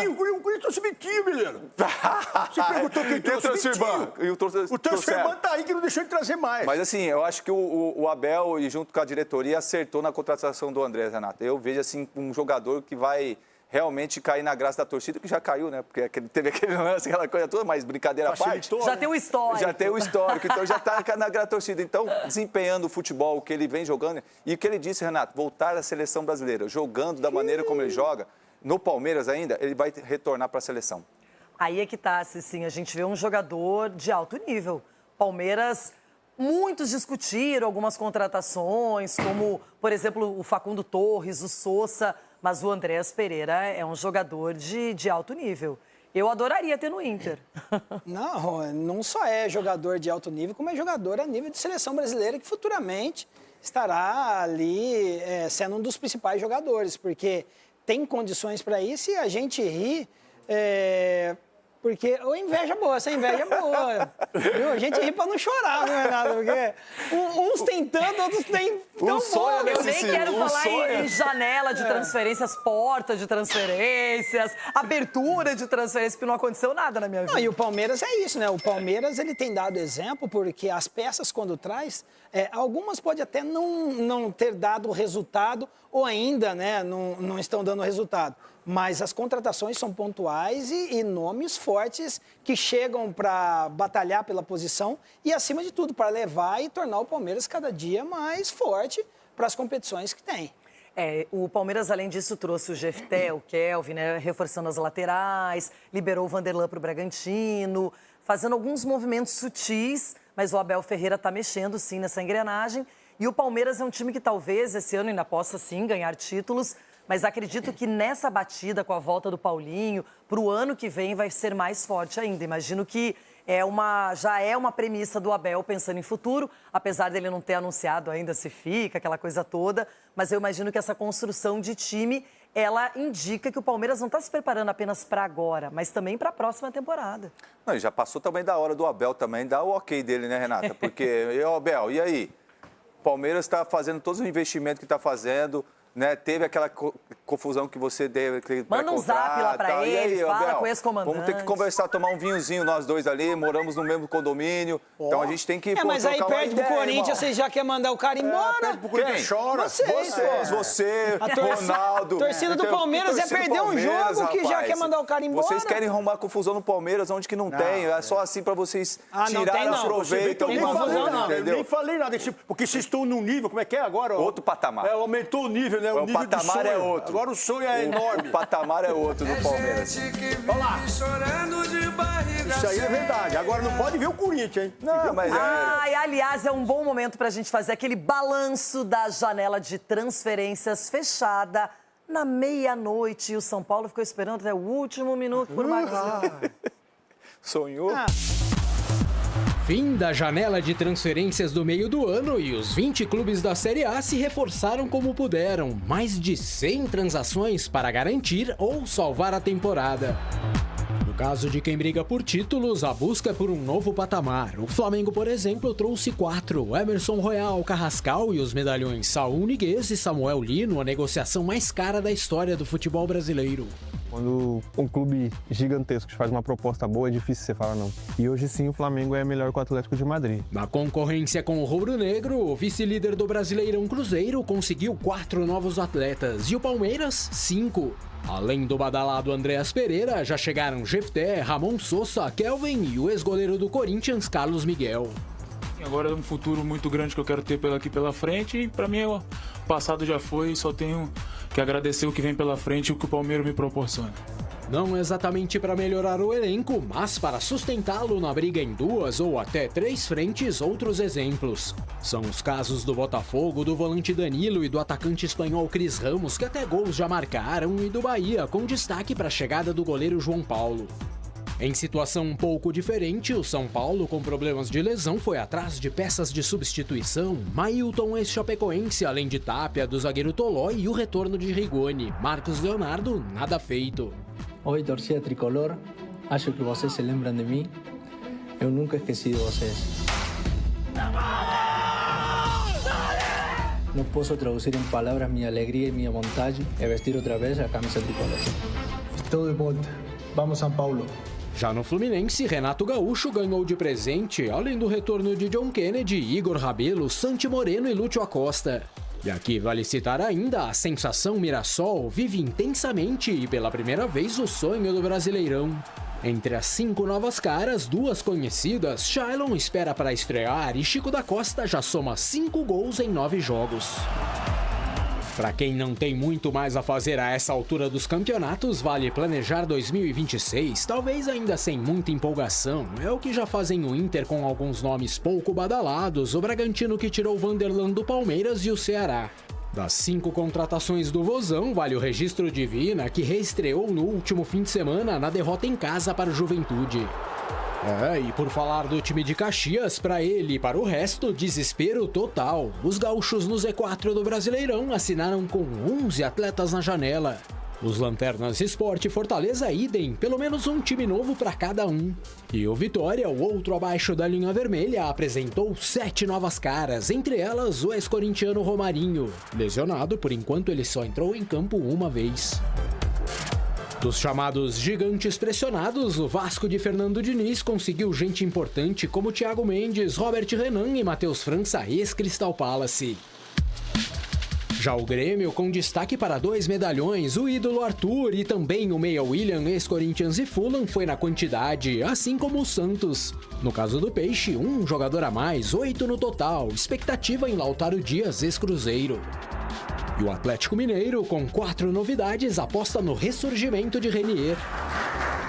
O Corinthians trouxe Vitinho, menino. Você perguntou quem trouxe Vitinho. O transferban tá aí que não deixou de trazer mais. Mas assim, eu acho que o Abel, e junto com a diretoria, acertou na contratação do Andrés, Renato. Eu vejo assim um jogador que vai realmente cair na graça da torcida, que já caiu, né? Porque teve aquele lance, aquela coisa toda, mas brincadeira à parte. Já tem o histórico. Já tem o histórico, então já está na graça da torcida. Então, desempenhando o futebol que ele vem jogando, e o que ele disse, Renato, voltar à seleção brasileira, jogando da maneira como ele joga, no Palmeiras ainda, ele vai retornar para a seleção. Aí é que tá, Cicinho, a gente vê um jogador de alto nível. Palmeiras... Muitos discutiram algumas contratações, como, por exemplo, o Facundo Torres, o Sousa, mas o Andréas Pereira é um jogador de alto nível. Eu adoraria ter no Inter. Não só é jogador de alto nível, como é jogador a nível de seleção brasileira, que futuramente estará ali sendo um dos principais jogadores, porque tem condições para isso e a gente ri... Porque inveja boa, essa inveja é boa. Viu? A gente ri pra não chorar, não é nada, porque uns tem tanto, outros tem tão pouco. Eu nem quero falar em janela de transferências, porta de transferências, abertura de transferências, porque não aconteceu nada na minha vida. Não, e o Palmeiras é isso, né? O Palmeiras, ele tem dado exemplo, porque as peças, quando traz, algumas podem até não ter dado resultado, ou ainda, né, não estão dando resultado. Mas as contratações são pontuais e nomes fortes que chegam para batalhar pela posição e, acima de tudo, para levar e tornar o Palmeiras cada dia mais forte para as competições que tem. O Palmeiras, além disso, trouxe o Jefté, o Kelvin, né, reforçando as laterais, liberou o Vanderlan para o Bragantino, fazendo alguns movimentos sutis, mas o Abel Ferreira está mexendo, sim, nessa engrenagem. E o Palmeiras é um time que talvez esse ano ainda possa, sim, ganhar títulos, mas acredito que nessa batida com a volta do Paulinho, para o ano que vem vai ser mais forte ainda. Imagino que já é uma premissa do Abel pensando em futuro, apesar dele não ter anunciado ainda se fica, aquela coisa toda. Mas eu imagino que essa construção de time ela indica que o Palmeiras não está se preparando apenas para agora, mas também para a próxima temporada. Não, já passou também da hora do Abel também dar o ok dele, né, Renata? Porque, Abel, e aí? O Palmeiras está fazendo todos os investimentos que está fazendo, né? Teve aquela confusão que você deu. Manda um zap lá pra ele, fala Abel, com esse comandante. vamos ter que conversar, tomar um vinhozinho nós dois ali, moramos no mesmo condomínio, então a gente tem que mas aí perde pro Corinthians, você já quer mandar o cara embora. Perde pro Corinthians, chora. Você, a Ronaldo. Torcida do Palmeiras é perder um jogo que já quer mandar o cara embora. Vocês querem arrumar confusão no Palmeiras onde que não tem, é só assim pra vocês tirarem o proveito. Nem falei nada, porque vocês estão num nível, como é que é agora? Outro patamar. Aumentou o nível, né? O patamar é outro. Agora o sonho é enorme. O patamar é outro do Palmeiras. Olha lá. Isso aí é verdade. Agora não pode ver o Corinthians, hein? Não, mas aliás, é um bom momento pra gente fazer aquele balanço da janela de transferências fechada na meia-noite. E o São Paulo ficou esperando até o último minuto por mais. Sonhou? Fim da janela de transferências do meio do ano e os 20 clubes da Série A se reforçaram como puderam. Mais de 100 transações para garantir ou salvar a temporada. No caso de quem briga por títulos, a busca é por um novo patamar. O Flamengo, por exemplo, trouxe 4. Emerson Royal, Carrascal e os medalhões Saúl Ñíguez e Samuel Lino, a negociação mais cara da história do futebol brasileiro. Quando um clube gigantesco te faz uma proposta boa, é difícil você falar não. E hoje sim o Flamengo é melhor que o Atlético de Madrid. Na concorrência com o rubro-negro, o vice-líder do Brasileirão Cruzeiro conseguiu 4 novos atletas e o Palmeiras, 5. Além do badalado Andréas Pereira, já chegaram Jefté, Ramon Sosa, Kelvin e o ex-goleiro do Corinthians, Carlos Miguel. Agora é um futuro muito grande que eu quero ter aqui pela frente e para mim o passado já foi, só tenho que agradecer o que vem pela frente e o que o Palmeiras me proporciona. Não exatamente para melhorar o elenco, mas para sustentá-lo na briga em 2 ou até 3 frentes, outros exemplos. São os casos do Botafogo, do volante Danilo e do atacante espanhol Cris Ramos, que até gols já marcaram, e do Bahia, com destaque para a chegada do goleiro João Paulo. Em situação um pouco diferente, o São Paulo, com problemas de lesão, foi atrás de peças de substituição. Mailton ex-chapecoense, além de Tapia, do zagueiro Tolói e o retorno de Rigoni. Marcos Leonardo, nada feito. Oi, torcida tricolor. Acho que vocês se lembram de mim. Eu nunca esqueci de vocês. Não posso traduzir em palavras minha alegria e minha vontade é vestir outra vez a camisa tricolor. Estou de volta. Vamos, São Paulo. Já no Fluminense, Renato Gaúcho ganhou de presente, além do retorno de John Kennedy, Igor Rabelo, Santi Moreno e Lúcio Acosta. E aqui vale citar ainda a sensação Mirassol vive intensamente e pela primeira vez o sonho do Brasileirão. Entre as 5 novas caras, 2 conhecidas, Shailon espera para estrear e Chico da Costa já soma 5 gols em 9 jogos. Para quem não tem muito mais a fazer a essa altura dos campeonatos, vale planejar 2026, talvez ainda sem muita empolgação. É o que já fazem o Inter com alguns nomes pouco badalados, o Bragantino que tirou o Vanderlan do Palmeiras e o Ceará. Das 5 contratações do Vozão, vale o registro de Vina, que reestreou no último fim de semana na derrota em casa para o Juventude. E por falar do time de Caxias, para ele e para o resto, desespero total. Os gaúchos no Z4 do Brasileirão assinaram com 11 atletas na janela. Os Lanternas Sport e Fortaleza idem, pelo menos um time novo para cada um. E o Vitória, o outro abaixo da linha vermelha, apresentou 7 novas caras, entre elas o ex-corintiano Romarinho. Lesionado, por enquanto ele só entrou em campo uma vez. Dos chamados gigantes pressionados, o Vasco de Fernando Diniz conseguiu gente importante como Thiago Mendes, Robert Renan e Matheus França, ex-Crystal Palace. Já o Grêmio, com destaque para 2 medalhões, o ídolo Arthur e também o meia William, ex-Corinthians e Fulham, foi na quantidade, assim como o Santos. No caso do Peixe, 1 jogador a mais, 8 no total, expectativa em Lautaro Dias, ex-Cruzeiro. E o Atlético Mineiro, com 4 novidades, aposta no ressurgimento de Renier.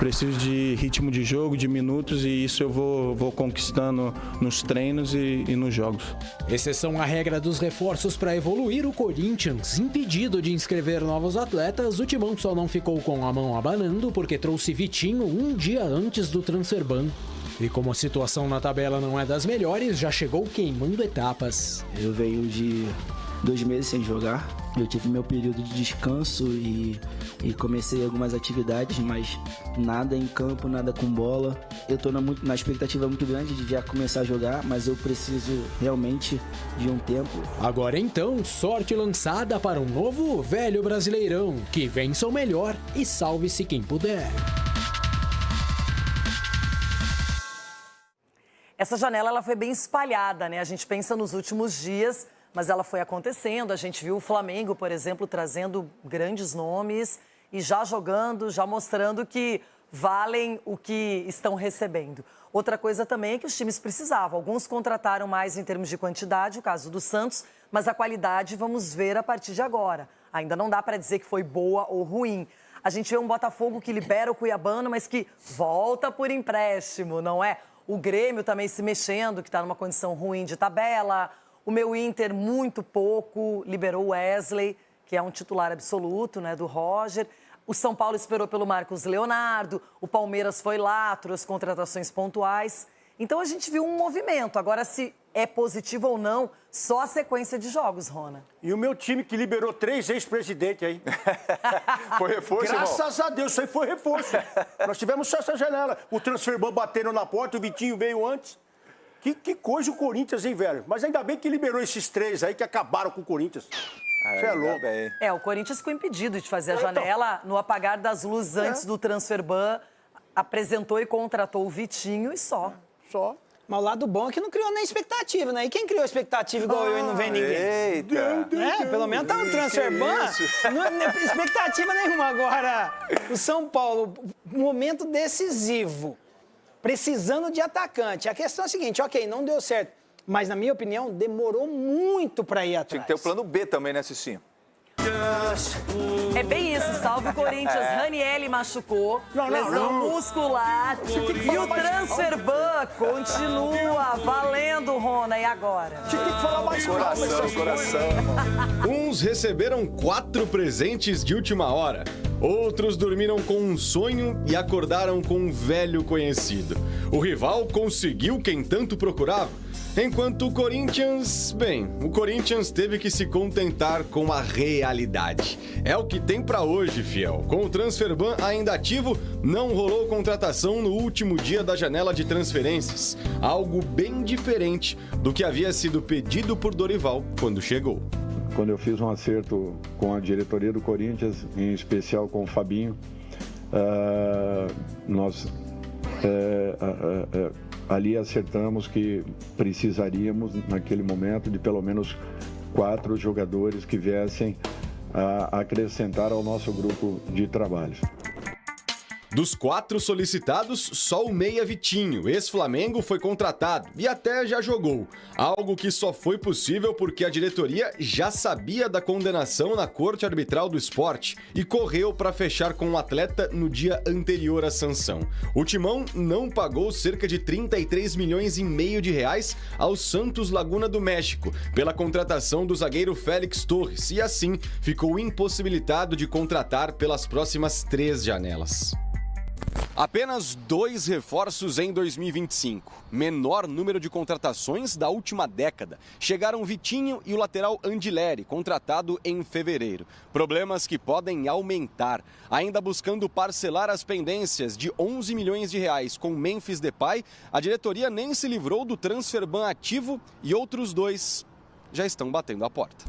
Preciso de ritmo de jogo, de minutos, e isso eu vou conquistando nos treinos e nos jogos. Exceção à regra dos reforços para evoluir, o Corinthians, impedido de inscrever novos atletas, o Timão só não ficou com a mão abanando porque trouxe Vitinho um dia antes do transfer ban. E como a situação na tabela não é das melhores, já chegou queimando etapas. Eu venho de 2 meses sem jogar. Eu tive meu período de descanso e comecei algumas atividades, mas nada em campo, nada com bola. Eu tô na expectativa muito grande de já começar a jogar, mas eu preciso realmente de um tempo. Agora então, sorte lançada para um novo velho Brasileirão. Que vença o melhor e salve-se quem puder. Essa janela ela foi bem espalhada, né? A gente pensa nos últimos dias, mas ela foi acontecendo. A gente viu o Flamengo, por exemplo, trazendo grandes nomes e já jogando, já mostrando que valem o que estão recebendo. Outra coisa também é que os times precisavam. Alguns contrataram mais em termos de quantidade, o caso do Santos, mas a qualidade vamos ver a partir de agora. Ainda não dá para dizer que foi boa ou ruim. A gente vê um Botafogo que libera o Cuiabano, mas que volta por empréstimo, não é? O Grêmio também se mexendo, que está numa condição ruim de tabela. O meu Inter, muito pouco, liberou o Wesley, que é um titular absoluto, né, do Roger. O São Paulo esperou pelo Marcos Leonardo. O Palmeiras foi lá, trouxe contratações pontuais. Então, a gente viu um movimento. Agora, se é positivo ou não, só a sequência de jogos, Rona. E o meu time que liberou 3 ex-presidentes aí. Foi reforço, Graças a Deus, isso aí foi reforço. Nós tivemos só essa janela. O Transferban batendo na porta, o Vitinho veio antes. Que coisa o Corinthians, hein, velho? Mas ainda bem que liberou esses 3 aí que acabaram com o Corinthians. Você é louco. O Corinthians ficou impedido de fazer a janela no apagar das luzes antes do Transferban. Apresentou e contratou o Vitinho e só. Mas o lado bom é que não criou nem expectativa, né? E quem criou expectativa igual eu e não vem ninguém? Eita! Pelo menos tá no Transferban, não é expectativa nenhuma. Agora, o São Paulo, momento decisivo, precisando de atacante. A questão é a seguinte, ok, não deu certo, mas na minha opinião, demorou muito para ir atrás. Tinha que ter o plano B também, né, Cicinho? É bem isso, salve o Corinthians. Ranieri machucou, lesão muscular. E o Transferban continua valendo, Rona. E agora? Você tem que falar mais coração. Uns receberam 4 presentes de última hora. Outros dormiram com um sonho e acordaram com um velho conhecido. O rival conseguiu quem tanto procurava. Enquanto o Corinthians teve que se contentar com a realidade. É o que tem pra hoje, fiel. Com o Transferban ainda ativo, não rolou contratação no último dia da janela de transferências. Algo bem diferente do que havia sido pedido por Dorival quando chegou. Quando eu fiz um acerto com a diretoria do Corinthians, em especial com o Fabinho, nós ali acertamos que precisaríamos, naquele momento, de pelo menos 4 jogadores que viessem a acrescentar ao nosso grupo de trabalho. Dos 4 solicitados, só o meia Vitinho, ex-Flamengo, foi contratado e até já jogou. Algo que só foi possível porque a diretoria já sabia da condenação na Corte Arbitral do Esporte e correu para fechar com o atleta no dia anterior à sanção. O Timão não pagou cerca de 33 milhões e meio de reais ao Santos Laguna do México pela contratação do zagueiro Félix Torres e assim ficou impossibilitado de contratar pelas próximas 3 janelas. Apenas 2 reforços em 2025. Menor número de contratações da última década. Chegaram Vitinho e o lateral Andileri, contratado em fevereiro. Problemas que podem aumentar. Ainda buscando parcelar as pendências de 11 milhões de reais com Memphis Depay, a diretoria nem se livrou do Transferban ativo e outros 2 já estão batendo a porta.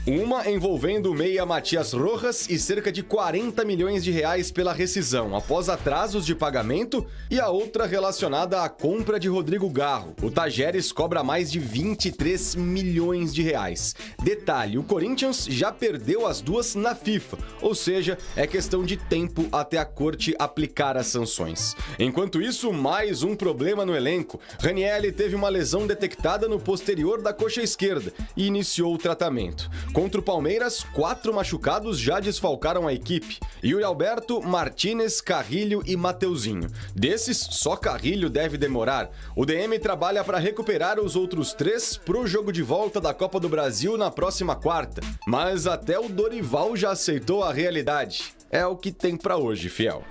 Uma envolvendo o meia Matias Rojas e cerca de 40 milhões de reais pela rescisão após atrasos de pagamento e a outra relacionada à compra de Rodrigo Garro. O Tajeres cobra mais de 23 milhões de reais. Detalhe, o Corinthians já perdeu as 2 na FIFA, ou seja, é questão de tempo até a corte aplicar as sanções. Enquanto isso, mais um problema no elenco. Ranieri teve uma lesão detectada no posterior da coxa esquerda e iniciou o tratamento. Contra o Palmeiras, 4 machucados já desfalcaram a equipe. Yuri Alberto, Martínez, Carrilho e Mateuzinho. Desses, só Carrilho deve demorar. O DM trabalha para recuperar os outros 3 pro jogo de volta da Copa do Brasil na próxima quarta. Mas até o Dorival já aceitou a realidade. É o que tem para hoje, fiel.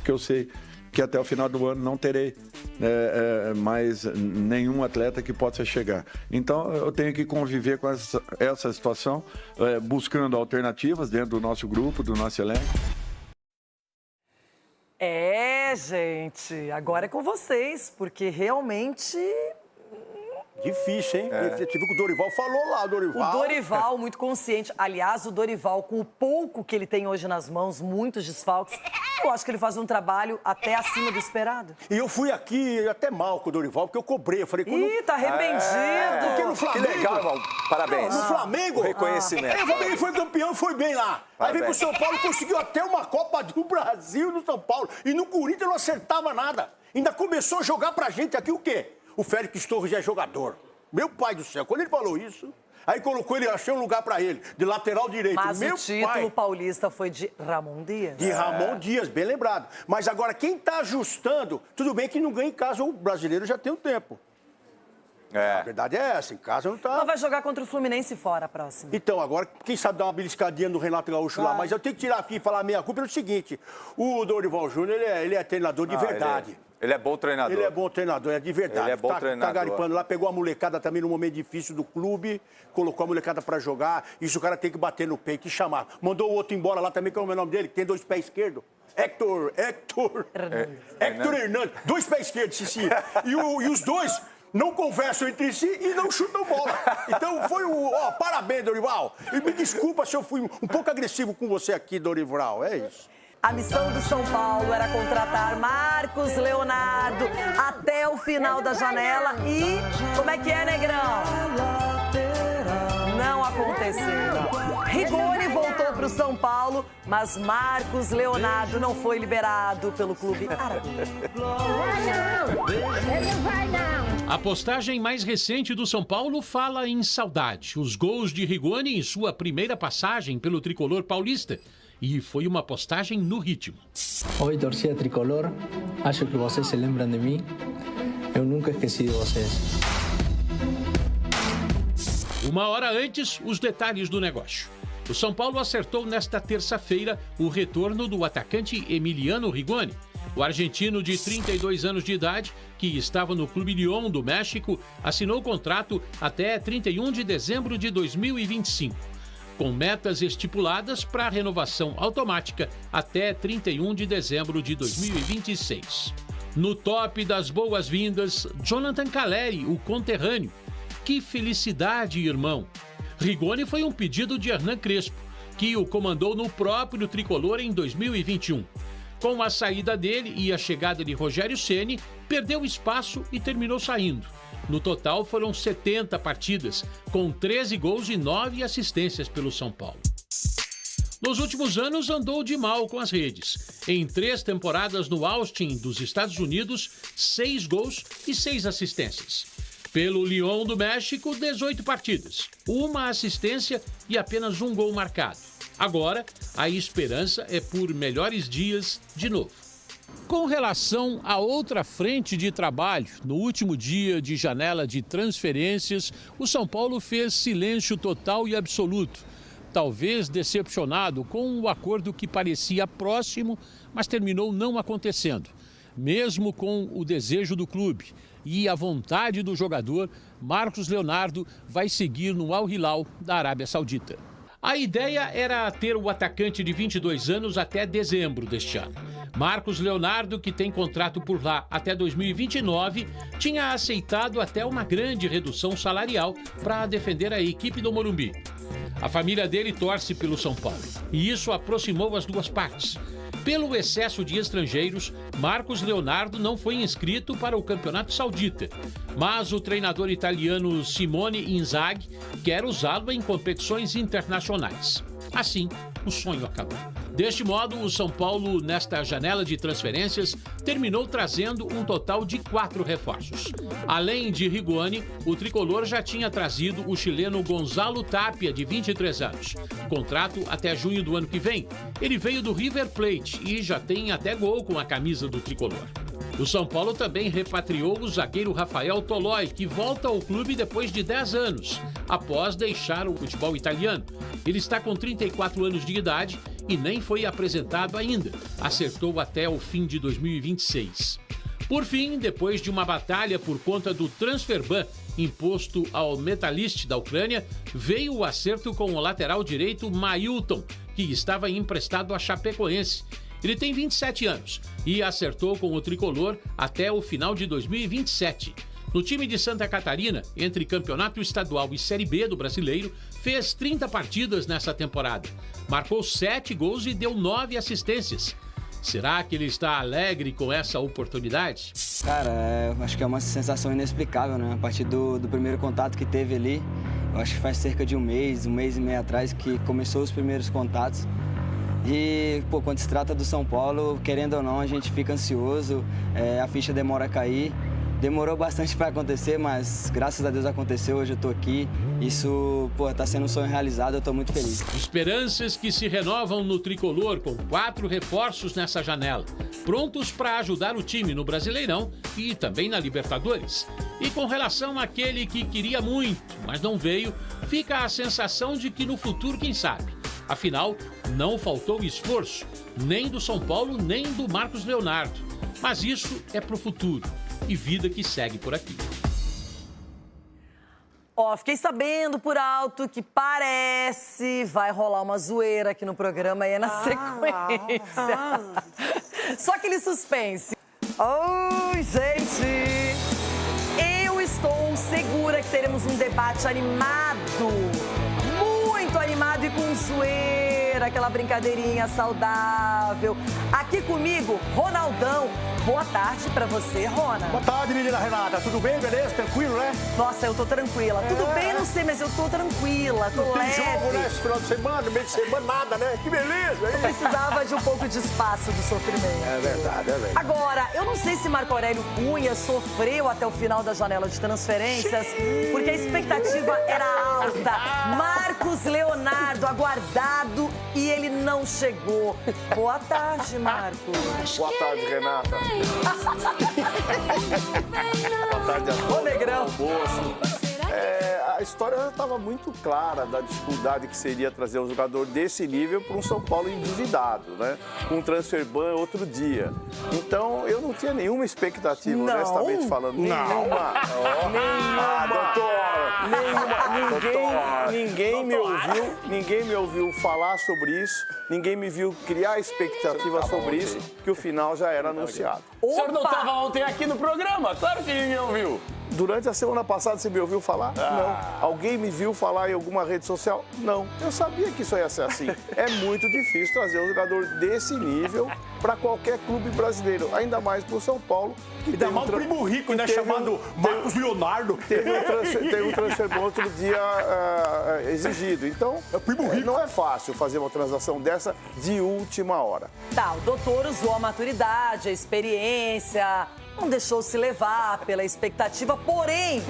Que eu sei que até o final do ano não terei mais nenhum atleta que possa chegar. Então, eu tenho que conviver com essa situação, buscando alternativas dentro do nosso grupo, do nosso elenco. Gente, agora é com vocês, porque realmente... Difícil, hein? Você viu que o Dorival falou lá, O Dorival, muito consciente. Aliás, o Dorival, com o pouco que ele tem hoje nas mãos, muitos desfalques, eu acho que ele faz um trabalho até acima do esperado. E eu fui aqui até mal com o Dorival, porque eu cobrei. Eu falei, tá arrependido. Porque no Flamengo... Que legal, irmão. Parabéns. No Flamengo... O reconhecimento. Ele foi campeão e foi bem lá. Aí veio pro São Paulo e conseguiu até uma Copa do Brasil no São Paulo. E no Corinthians não acertava nada. Ainda começou a jogar pra gente aqui o quê? O Félix Torres é jogador. Meu pai do céu, quando ele falou isso, aí colocou ele, achou um lugar pra ele, de lateral direito. Mas o título paulista foi de Ramon Dias. De Ramon Dias, bem lembrado. Mas agora, quem tá ajustando, tudo bem que não ganha em casa, o brasileiro já tem um tempo. A verdade é essa, em casa não tá... Ela vai jogar contra o Fluminense fora a próxima. Então, agora, quem sabe dar uma beliscadinha no Renato Gaúcho lá, mas eu tenho que tirar aqui e falar a minha culpa pelo seguinte, o Dorival Júnior, ele é treinador de verdade. Ele é bom treinador. Ele é bom treinador, é de verdade. Ele é bom treinador. Tá garipando lá, pegou a molecada também num momento difícil do clube, colocou a molecada pra jogar, isso o cara tem que bater no peito e chamar. Mandou o outro embora lá também, que é o nome dele, que tem 2 pés esquerdos. Héctor Hernandes. 2 pés esquerdos, Cici. E os dois não conversam entre si e não chutam bola. Então foi parabéns, Dorival. E me desculpa se eu fui um pouco agressivo com você aqui, Dorival. É isso. A missão do São Paulo era contratar Marcos Leonardo até o final da janela e... Como é que é, Negrão? Não aconteceu. Rigoni voltou para o São Paulo, mas Marcos Leonardo não foi liberado pelo clube árabe. A postagem mais recente do São Paulo fala em saudade. Os gols de Rigoni em sua primeira passagem pelo tricolor paulista. E foi uma postagem no ritmo. Oi, torcida tricolor. Acho que vocês se lembram de mim. Eu nunca esqueci de vocês. Uma hora antes, os detalhes do negócio. O São Paulo acertou nesta terça-feira o retorno do atacante Emiliano Rigoni. O argentino de 32 anos de idade, que estava no Clube Lyon do México, assinou o contrato até 31 de dezembro de 2025. Com metas estipuladas para a renovação automática até 31 de dezembro de 2026. No top das boas-vindas, Jonathan Calleri, o conterrâneo. Que felicidade, irmão! Rigoni foi um pedido de Hernan Crespo, que o comandou no próprio tricolor em 2021. Com a saída dele e a chegada de Rogério Ceni, perdeu espaço e terminou saindo. No total, foram 70 partidas, com 13 gols e 9 assistências pelo São Paulo. Nos últimos anos, andou de mal com as redes. Em 3 temporadas no Austin dos Estados Unidos, 6 gols e 6 assistências. Pelo Lyon do México, 18 partidas, 1 assistência e apenas 1 gol marcado. Agora, a esperança é por melhores dias de novo. Com relação a outra frente de trabalho, no último dia de janela de transferências, o São Paulo fez silêncio total e absoluto. Talvez decepcionado com o acordo que parecia próximo, mas terminou não acontecendo. Mesmo com o desejo do clube e a vontade do jogador, Marcos Leonardo vai seguir no Al Hilal da Arábia Saudita. A ideia era ter o atacante de 22 anos até dezembro deste ano. Marcos Leonardo, que tem contrato por lá até 2029, tinha aceitado até uma grande redução salarial para defender a equipe do Morumbi. A família dele torce pelo São Paulo e isso aproximou as duas partes. Pelo excesso de estrangeiros, Marcos Leonardo não foi inscrito para o Campeonato Saudita, mas o treinador italiano Simone Inzaghi quer usá-lo em competições internacionais. Assim, o sonho acabou. Deste modo, o São Paulo, nesta janela de transferências, terminou trazendo um total de 4 reforços. Além de Rigoni, o tricolor já tinha trazido o chileno Gonzalo Tapia, de 23 anos. Contrato até junho do ano que vem. Ele veio do River Plate e já tem até gol com a camisa do tricolor. O São Paulo também repatriou o zagueiro Rafael Toloi, que volta ao clube depois de 10 anos, após deixar o futebol italiano. Ele está com 34 anos de idade e nem foi apresentado ainda. Acertou até o fim de 2026. Por fim, depois de uma batalha por conta do transfer ban imposto ao Metalist da Ucrânia, veio o acerto com o lateral direito Mailton, que estava emprestado a Chapecoense. Ele tem 27 anos e acertou com o tricolor até o final de 2027. No time de Santa Catarina, entre campeonato estadual e Série B do Brasileiro, fez 30 partidas nessa temporada. Marcou 7 gols e deu 9 assistências. Será que ele está alegre com essa oportunidade? Cara, acho que é uma sensação inexplicável, né? A partir do primeiro contato que teve ali, eu acho que faz cerca de um mês e meio atrás que começou os primeiros contatos. E, pô, quando se trata do São Paulo, querendo ou não, a gente fica ansioso, a ficha demora a cair. Demorou bastante para acontecer, mas graças a Deus aconteceu, hoje eu tô aqui. Isso, pô, tá sendo um sonho realizado, eu tô muito feliz. Esperanças que se renovam no tricolor com 4 reforços nessa janela, prontos para ajudar o time no Brasileirão e também na Libertadores. E com relação àquele que queria muito, mas não veio, fica a sensação de que no futuro, quem sabe? Afinal, não faltou esforço, nem do São Paulo, nem do Marcos Leonardo. Mas isso é pro futuro. E vida que segue por aqui. Fiquei sabendo por alto que vai rolar uma zoeira aqui no programa e é na sequência. Só aquele suspense. Oi, gente! Eu estou segura que teremos um debate animado, muito animado e com zoeira, aquela brincadeirinha saudável. Aqui comigo, Ronaldão. Boa tarde pra você, Rona. Boa tarde, menina Renata. Tudo bem, beleza? Tranquilo, né? Nossa, eu tô tranquila. Tudo bem, não sei, mas eu tô tranquila, tô leve. Tem jogo, né? Esse final de semana, meio de semana, nada, né? Que beleza, hein? Eu precisava de um pouco de espaço do sofrimento. É verdade, é verdade. Agora, eu não sei se Marco Aurélio Cunha sofreu até o final da janela de transferências, porque a expectativa era alta. Marcos Leonardo, aguardado, e ele não chegou. Boa tarde, Marcos. Boa tarde, Renata. Boa tarde a todos. Ô, Negrão. A história já estava muito clara da dificuldade que seria trazer um jogador desse nível para um São Paulo endividado, né? Com um transfer ban outro dia. Então, eu não tinha nenhuma expectativa, honestamente falando. Nenhuma. Doutor! Ninguém me ouviu falar sobre isso, ninguém me viu criar expectativa sobre isso, que o final já era anunciado. O senhor não estava ontem aqui no programa? Claro que ninguém ouviu. Durante a semana passada, você me ouviu falar? Não. Alguém me viu falar em alguma rede social? Não. Eu sabia que isso ia ser assim. É muito difícil trazer um jogador desse nível para qualquer clube brasileiro, ainda mais para o São Paulo. Que tem um primo rico, né? Chamado Marcos Leonardo. Teve um transfer ban outro dia exigido. Então, não é fácil fazer uma transação dessa de última hora. Tá, o doutor usou a maturidade, a experiência, não deixou se levar pela expectativa, porém,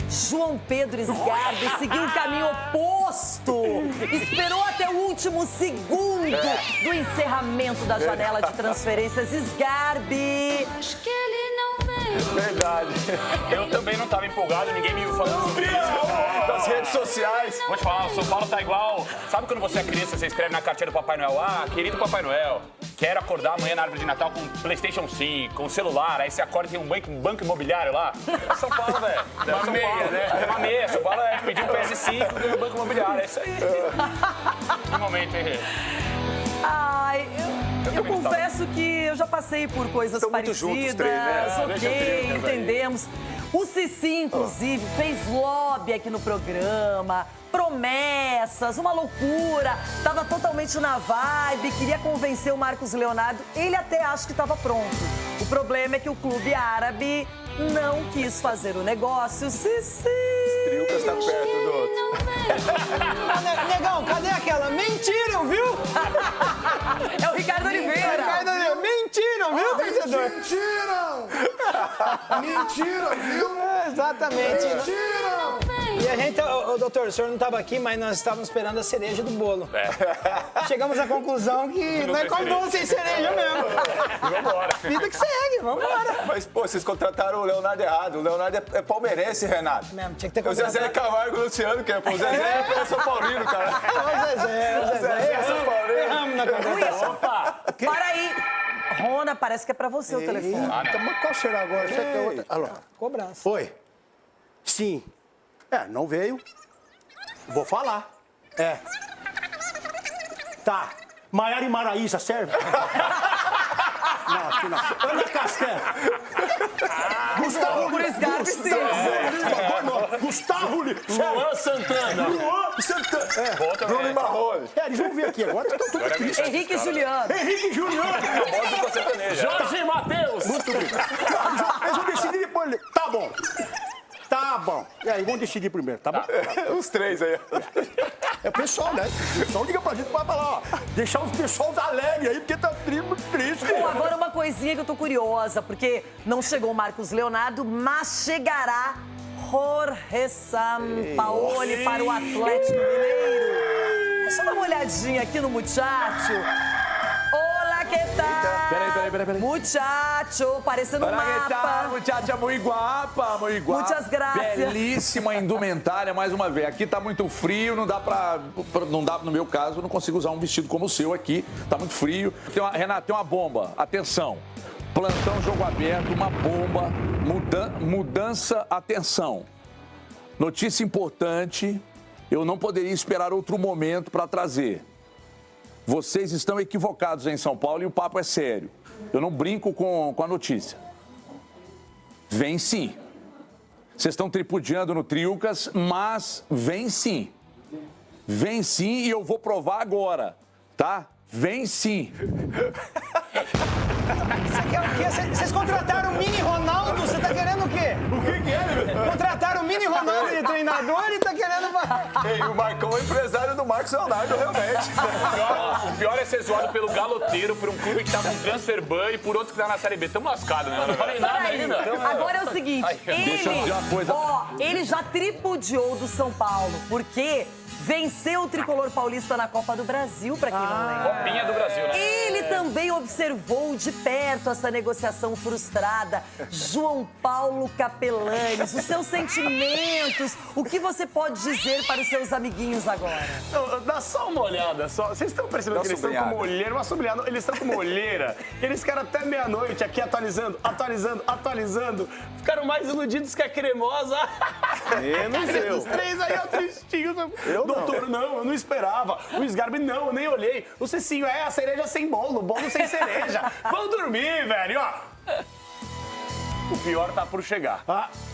João Pedro Sgarbi seguiu um caminho oposto. Esperou até o último segundo do encerramento da janela de transferências. Sgarbi. Acho que ele não veio. Verdade. Eu também não estava empolgado, ninguém me viu falando sobre isso. Das redes sociais. Vou te falar, o São Paulo tá igual. Sabe quando você é criança, você escreve na cartinha do Papai Noel? Ah, querido Papai Noel, quero acordar amanhã na árvore de Natal com PlayStation 5, com celular, aí você acorda e tem um banco imobiliário lá. É São Paulo, velho. Uma meia, né? É uma meia. São Paulo pediu um PS5 e ganhou um banco imobiliário. É isso aí. Que momento, hein? Ai, eu confesso que eu já passei por coisas parecidas. Muito juntos, três, né? Ok, entendemos. O Cici, inclusive, fez lobby aqui no programa, promessas, uma loucura. Tava totalmente na vibe, queria convencer o Marcos Leonardo. Ele até acha que estava pronto. O problema é que o clube árabe não quis fazer o negócio. Cici! Triuca está perto do outro. Negão, cadê aquela? Mentiram, viu? É o Ricardo Oliveira. Mentiram, viu, torcedor? Mentiram, viu? Exatamente. Mentiram! E a gente, doutor, o senhor não estava aqui, mas nós estávamos esperando a cereja do bolo. Chegamos à conclusão que não é com bolo sem cereja mesmo. Vambora. Vida que segue, vambora. Mas, pô, vocês contrataram o Leonardo errado. O Leonardo é palmeirense, Renato. Mesmo, tinha que ter O Zezé Camargo e o Luciano, que é, pô. O Zezé é São Paulino, cara. O Zezé é São Paulino. Erramos na contratação. Opa! Para aí. Rona, parece que é pra você o telefone. Mas qual será agora? Você tem outra? Alô? Cobrança. Oi. Sim. Não veio. Vou falar. Tá. Maiara e Maraísa, serve? Não, aqui não. Ana Castelo. Gustavo Gustavo Luan Santana. Luan Santana. Bota Bruno Marrone. Eles vão ver aqui agora. Estou tudo triste. Henrique Juliano. Henrique Juliano. Bota com sertaneja. Jorge Matheus. Muito obrigado. Eles vão decidir depois. Tá bom. Tá bom. E aí, vamos decidir primeiro, tá bom? Os três aí. É o pessoal, né? O pessoal liga pra gente pra falar, ó. Deixar os pessoal alegres aí, porque tá triste. Bom, agora uma coisinha que eu tô curiosa, porque não chegou o Marcos Leonardo, mas chegará Jorge Sampaoli para o Atlético Mineiro. Deixa eu dar uma olhadinha aqui no muchacho. Olá, que tal? Peraí. Muchacho, parecendo um mapa. Muchacha, muito guapa, muito guapa. Muitas graças. Belíssima indumentária, mais uma vez. Aqui tá muito frio, não dá, no meu caso, eu não consigo usar um vestido como o seu aqui. Tá muito frio. Renato, tem uma bomba. Atenção. Plantão, jogo aberto, uma bomba. Mudança, atenção. Notícia importante. Eu não poderia esperar outro momento para trazer. Vocês estão equivocados em São Paulo e o papo é sério. Eu não brinco com a notícia. Vem sim. Vocês estão tripudiando no Triucas, mas vem sim. Vem sim e eu vou provar agora, tá? Vem sim. Você quer o quê? Vocês contrataram o Mini Ronaldo? Você tá querendo o quê? O que é? Contrataram o Mini Ronaldo de treinador e tá querendo... Ei, o Marcão é empresário do Marcos Leonardo, realmente. O pior é ser zoado pelo galoteiro, por um clube que tá com transfer ban e por outro que tá na Série B. Tamo lascado, né? Eu não falei nada ainda. Agora é o seguinte, deixa eu dizer uma coisa. ele já tripudiou do São Paulo, porque venceu o tricolor paulista na Copa do Brasil, pra quem não lembra. Copinha do Brasil, né? Ele também observou de perto essa negociação frustrada. João Paulo Capelanes, os seus sentimentos, o que você pode dizer para os seus amiguinhos agora? Não, dá só uma olhada, só. Vocês estão percebendo que eles estão com uma olheira, uma sublinhada, eles estão com uma olheira, eles ficaram até meia-noite aqui atualizando. Ficaram mais iludidos que a cremosa. Menos eu. Os três aí, ó, tristinhos. Doutor, não, eu não esperava. O Sgarbi, não, eu nem olhei. O Cecinho, a cereja sem bolo sem cereja. Vão dormir, velho, ó. O pior tá por chegar.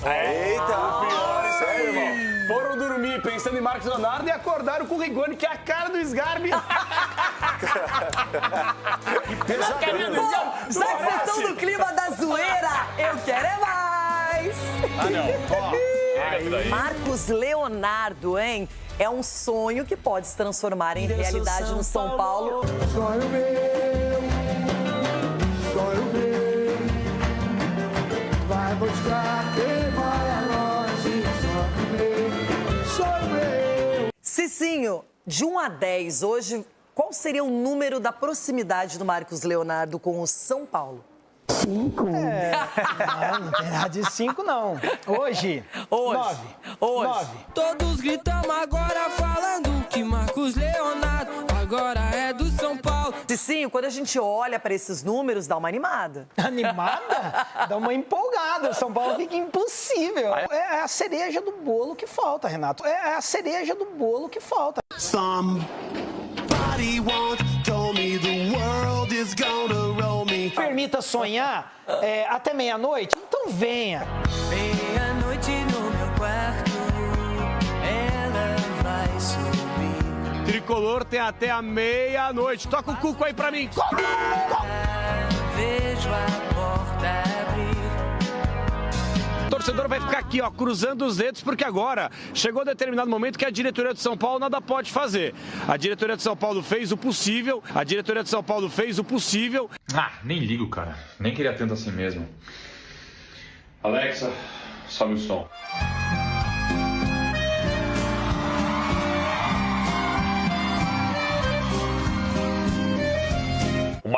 Eita! O pior, isso aí, irmão. Foram dormir pensando em Marcos Leonardo e acordaram com o Rigoni, que é a cara do Sgarbi. Já que vocês estão no clima da zoeira, eu quero é mais! Marcos Leonardo, hein? É um sonho que pode se transformar em realidade no São Paulo. Sonho meu, vai buscar quem vai longe, sonho meu. Cicinho, de 1 a 10, hoje, qual seria o número da proximidade do Marcos Leonardo com o São Paulo? 5. Não tem nada de 5, não. Hoje. 9. Todos gritamos agora falando que Marcos Leonardo agora é do São Paulo. Cicinho, quando a gente olha para esses números, dá uma animada. Animada? Dá uma empolgada. O São Paulo fica impossível. É a cereja do bolo que falta, Renato. É a cereja do bolo que falta. Permita sonhar até meia-noite? Então venha. Meia-noite no meu quarto, ela vai subir. Tricolor tem até a meia-noite. Toca o cuco aí pra mim. Vejo a porta abrir. O torcedor vai ficar aqui, ó, cruzando os dedos, porque agora chegou determinado momento que a diretoria de São Paulo nada pode fazer. A diretoria de São Paulo fez o possível, Ah, nem ligo, cara. Nem queria tanto assim mesmo. Alexa, sobe o som.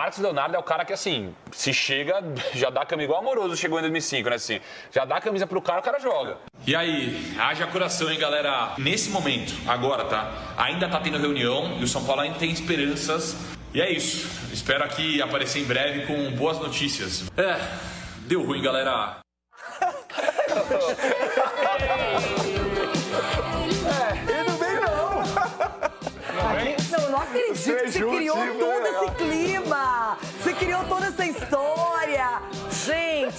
Marcos Leonardo é o cara que, assim, se chega, já dá a camisa igual Amoroso chegou em 2005, né, assim. Já dá a camisa pro cara, o cara joga. E aí, haja coração, hein, galera? Nesse momento, agora, tá? Ainda tá tendo reunião e o São Paulo ainda tem esperanças. E é isso. Espero aqui aparecer em breve com boas notícias. Deu ruim, galera. Ele não vem, não. Não, eu não acredito que você criou todo esse clima. Você criou toda essa história. Gente.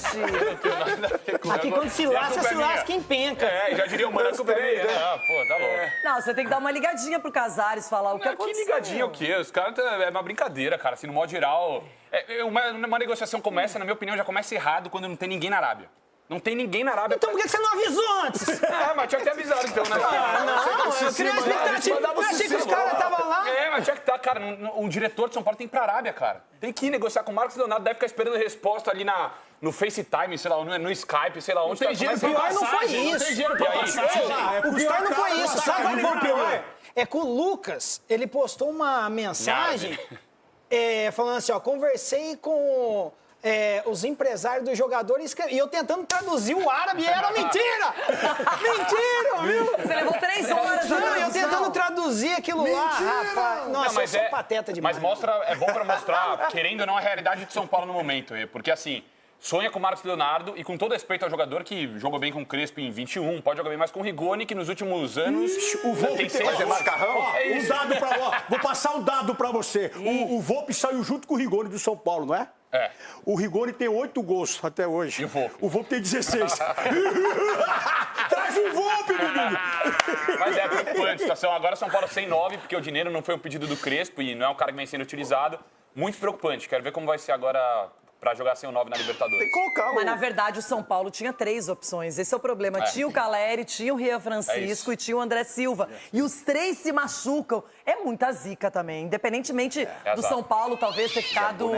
Aqui quando se lasca em penca. Já diria o Mano Pereira. Pô, tá louco. Não, você tem que dar uma ligadinha pro Casares, falar o que aconteceu. Que ligadinha o quê? Os caras é uma brincadeira, cara. Assim, no modo geral, uma negociação começa, na minha opinião, já começa errado quando não tem ninguém na Arábia. Não tem ninguém na Arábia. Então por que você não avisou antes? Mas tinha que ter avisado, então, né? Eu criei uma expectativa. Eu achei que os caras estavam lá. Mas tinha que estar, cara. Um diretor de São Paulo tem que ir pra Arábia, cara. Tem que ir negociar com o Marcos Leonardo, deve ficar esperando resposta ali no FaceTime, sei lá, no Skype, sei lá onde. O pior não foi isso. O pior não foi isso. Sabe qual foi o pior? É que o Lucas, ele postou uma mensagem falando assim, ó, conversei com... os empresários dos jogadores e eu tentando traduzir o árabe e era mentira! Mentira, viu? Você levou 3 horas na tradução. Eu tentando traduzir aquilo lá, rapaz. Nossa, eu sou pateta demais. Mas é bom pra mostrar, querendo ou não, a realidade de São Paulo no momento. Porque assim, sonha com o Marcos Leonardo e com todo respeito ao jogador que jogou bem com o Crespo em 21, pode jogar bem mais com o Rigoni, que nos últimos anos o Volpe tem tem fazer macarrão. Vou passar um dado pra você. O Volpe saiu junto com o Rigoni do São Paulo, não é? O Rigoni tem 8 gols até hoje. E o Volpe tem 16. Traz o Volpe, menino! Mas é preocupante a situação. Agora São Paulo sem 9, porque o dinheiro não foi um pedido do Crespo e não é um cara que vem sendo utilizado. Muito preocupante. Quero ver como vai ser agora pra jogar sem o 9 na Libertadores. Tem que colocar Mas, na verdade, o São Paulo tinha 3 opções. Esse é o problema. Tinha o Caleri, tinha o Rian Francisco e tinha o André Silva. E os 3 se machucam. É muita zica também. Independentemente do São Paulo talvez ter ficado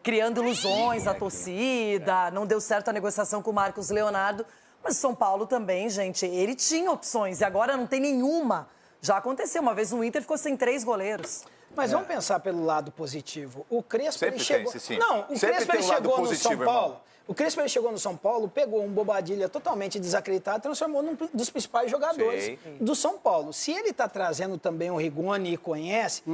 criando ilusões à torcida, não deu certo a negociação com o Marcos Leonardo. Mas o São Paulo também, gente, ele tinha opções e agora não tem nenhuma. Já aconteceu. Uma vez o Inter ficou sem 3 goleiros. Mas vamos pensar pelo lado positivo. O Crespo, ele chegou... Sim. Não, o Sempre Crespo, ele tem um lado chegou positivo, no São Paulo... irmão. O Crespo, ele chegou no São Paulo, pegou um Bobadilha totalmente desacreditado e transformou num dos principais jogadores do São Paulo. Se ele está trazendo também o Rigoni e conhece,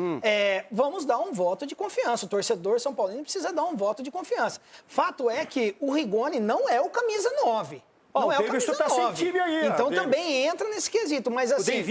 vamos dar um voto de confiança. O torcedor São Paulino precisa dar um voto de confiança. Fato é que o Rigoni não é o camisa 9. Não é o camisa 9. Então também entra nesse quesito. Mas assim,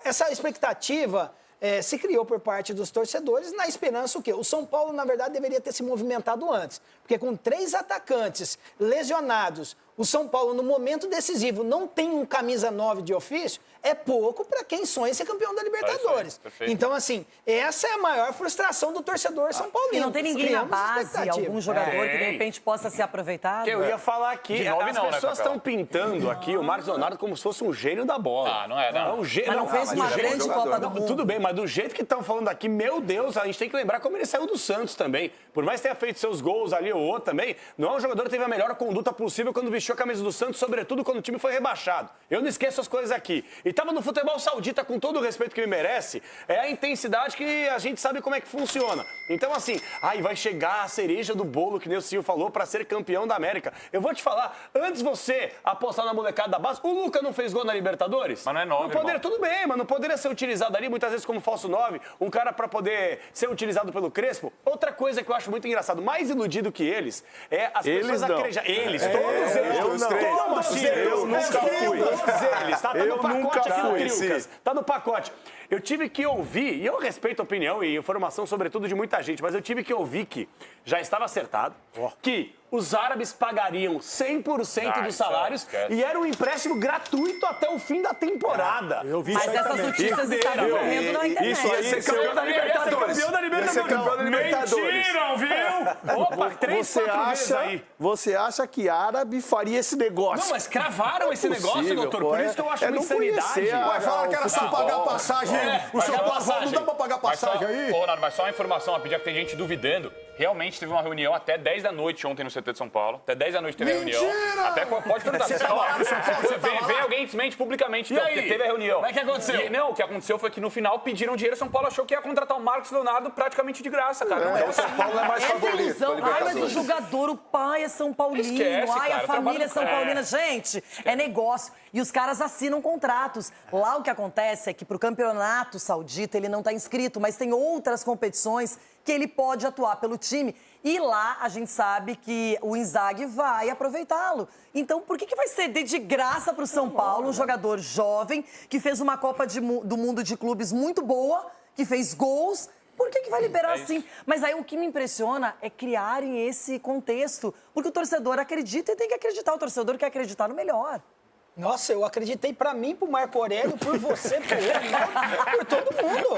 essa expectativa... se criou por parte dos torcedores na esperança o quê? O São Paulo, na verdade, deveria ter se movimentado antes. Porque com 3 atacantes lesionados, o São Paulo, no momento decisivo, não tem um camisa 9 de ofício, é pouco para quem sonha ser campeão da Libertadores. Então, assim, essa é a maior frustração do torcedor São Paulino. E não tem ninguém na base, algum jogador que, de repente, possa ser aproveitado? Que eu ia falar aqui, as pessoas estão pintando aqui o Marcos Leonardo como se fosse um gênio da bola. Não é, não. Mas não fez uma grande Copa do Mundo. Tudo bem, mas do jeito que estão falando aqui, meu Deus, a gente tem que lembrar como ele saiu do Santos também. Por mais que tenha feito seus gols ali ou outro também, não é um jogador que teve a melhor conduta possível quando vestiu a camisa do Santos, sobretudo quando o time foi rebaixado. Eu não esqueço as coisas aqui. E tava no futebol saudita, com todo o respeito que ele merece, é a intensidade que a gente sabe como é que funciona. Então, assim, vai chegar a cereja do bolo, que nem o Silvio falou, pra ser campeão da América. Eu vou te falar, antes você apostar na molecada da base, o Luca não fez gol na Libertadores? Mas não é 9, não poderia, tudo bem, mas não poderia ser utilizado ali, muitas vezes como falso 9, um cara pra poder ser utilizado pelo Crespo. Outra coisa que eu acho muito engraçado, mais iludido que eles, é as pessoas acreditarem. Eles, todos eles. Eu nunca fui. Todos eles, tá? Tá no pacote aqui no Trilcas. Tá no pacote. Eu tive que ouvir, e eu respeito a opinião e informação, sobretudo, de muita gente, mas eu tive que ouvir que já estava acertado, que os árabes pagariam 100% dos salários e era um empréstimo gratuito até o fim da temporada. Eu vi Mas essas notícias estavam correndo na internet. Isso ia ser campeão da Libertadores. Ia ser campeão da Libertadores. Mentiram, viu? Opa, 3, 4 vezes aí. Você acha que árabe faria esse negócio? Não, mas cravaram esse negócio, doutor. Por isso que eu acho uma insanidade. Vai falar que era só pagar passagem. O São Paulo não dá pra pagar passagem aí? Mas só uma informação rapidinha, que tem gente duvidando. realmente teve uma reunião até 10 da noite ontem no CT de São Paulo. Até 10 da noite teve a reunião. Até pode perguntar. Vem alguém desmente publicamente. Então, porque teve a reunião. Como é que aconteceu? Não, o que aconteceu foi que no final pediram dinheiro. São Paulo achou que ia contratar o Marcos Leonardo praticamente de graça, cara. O São Paulo não é mais favorito. Ilusão. Ai, mas o jogador, o pai é São Paulino. Esquece, ai, cara, a família é São Paulina. Gente, é negócio. E os caras assinam contratos. Lá o que acontece é que pro campeonato saudita ele não tá inscrito, mas tem outras competições que ele pode atuar pelo time. E lá a gente sabe que o Inzaghi vai aproveitá-lo. Então, por que vai ceder de graça pro São Paulo um jogador jovem que fez uma Copa do Mundo de Clubes muito boa, que fez gols? Por que vai liberar assim? Mas aí o que me impressiona é criarem esse contexto. Porque o torcedor acredita e tem que acreditar. O torcedor quer acreditar no melhor. Nossa, eu acreditei pra mim, pro Marco Aurélio, por você, por ele, por todo mundo.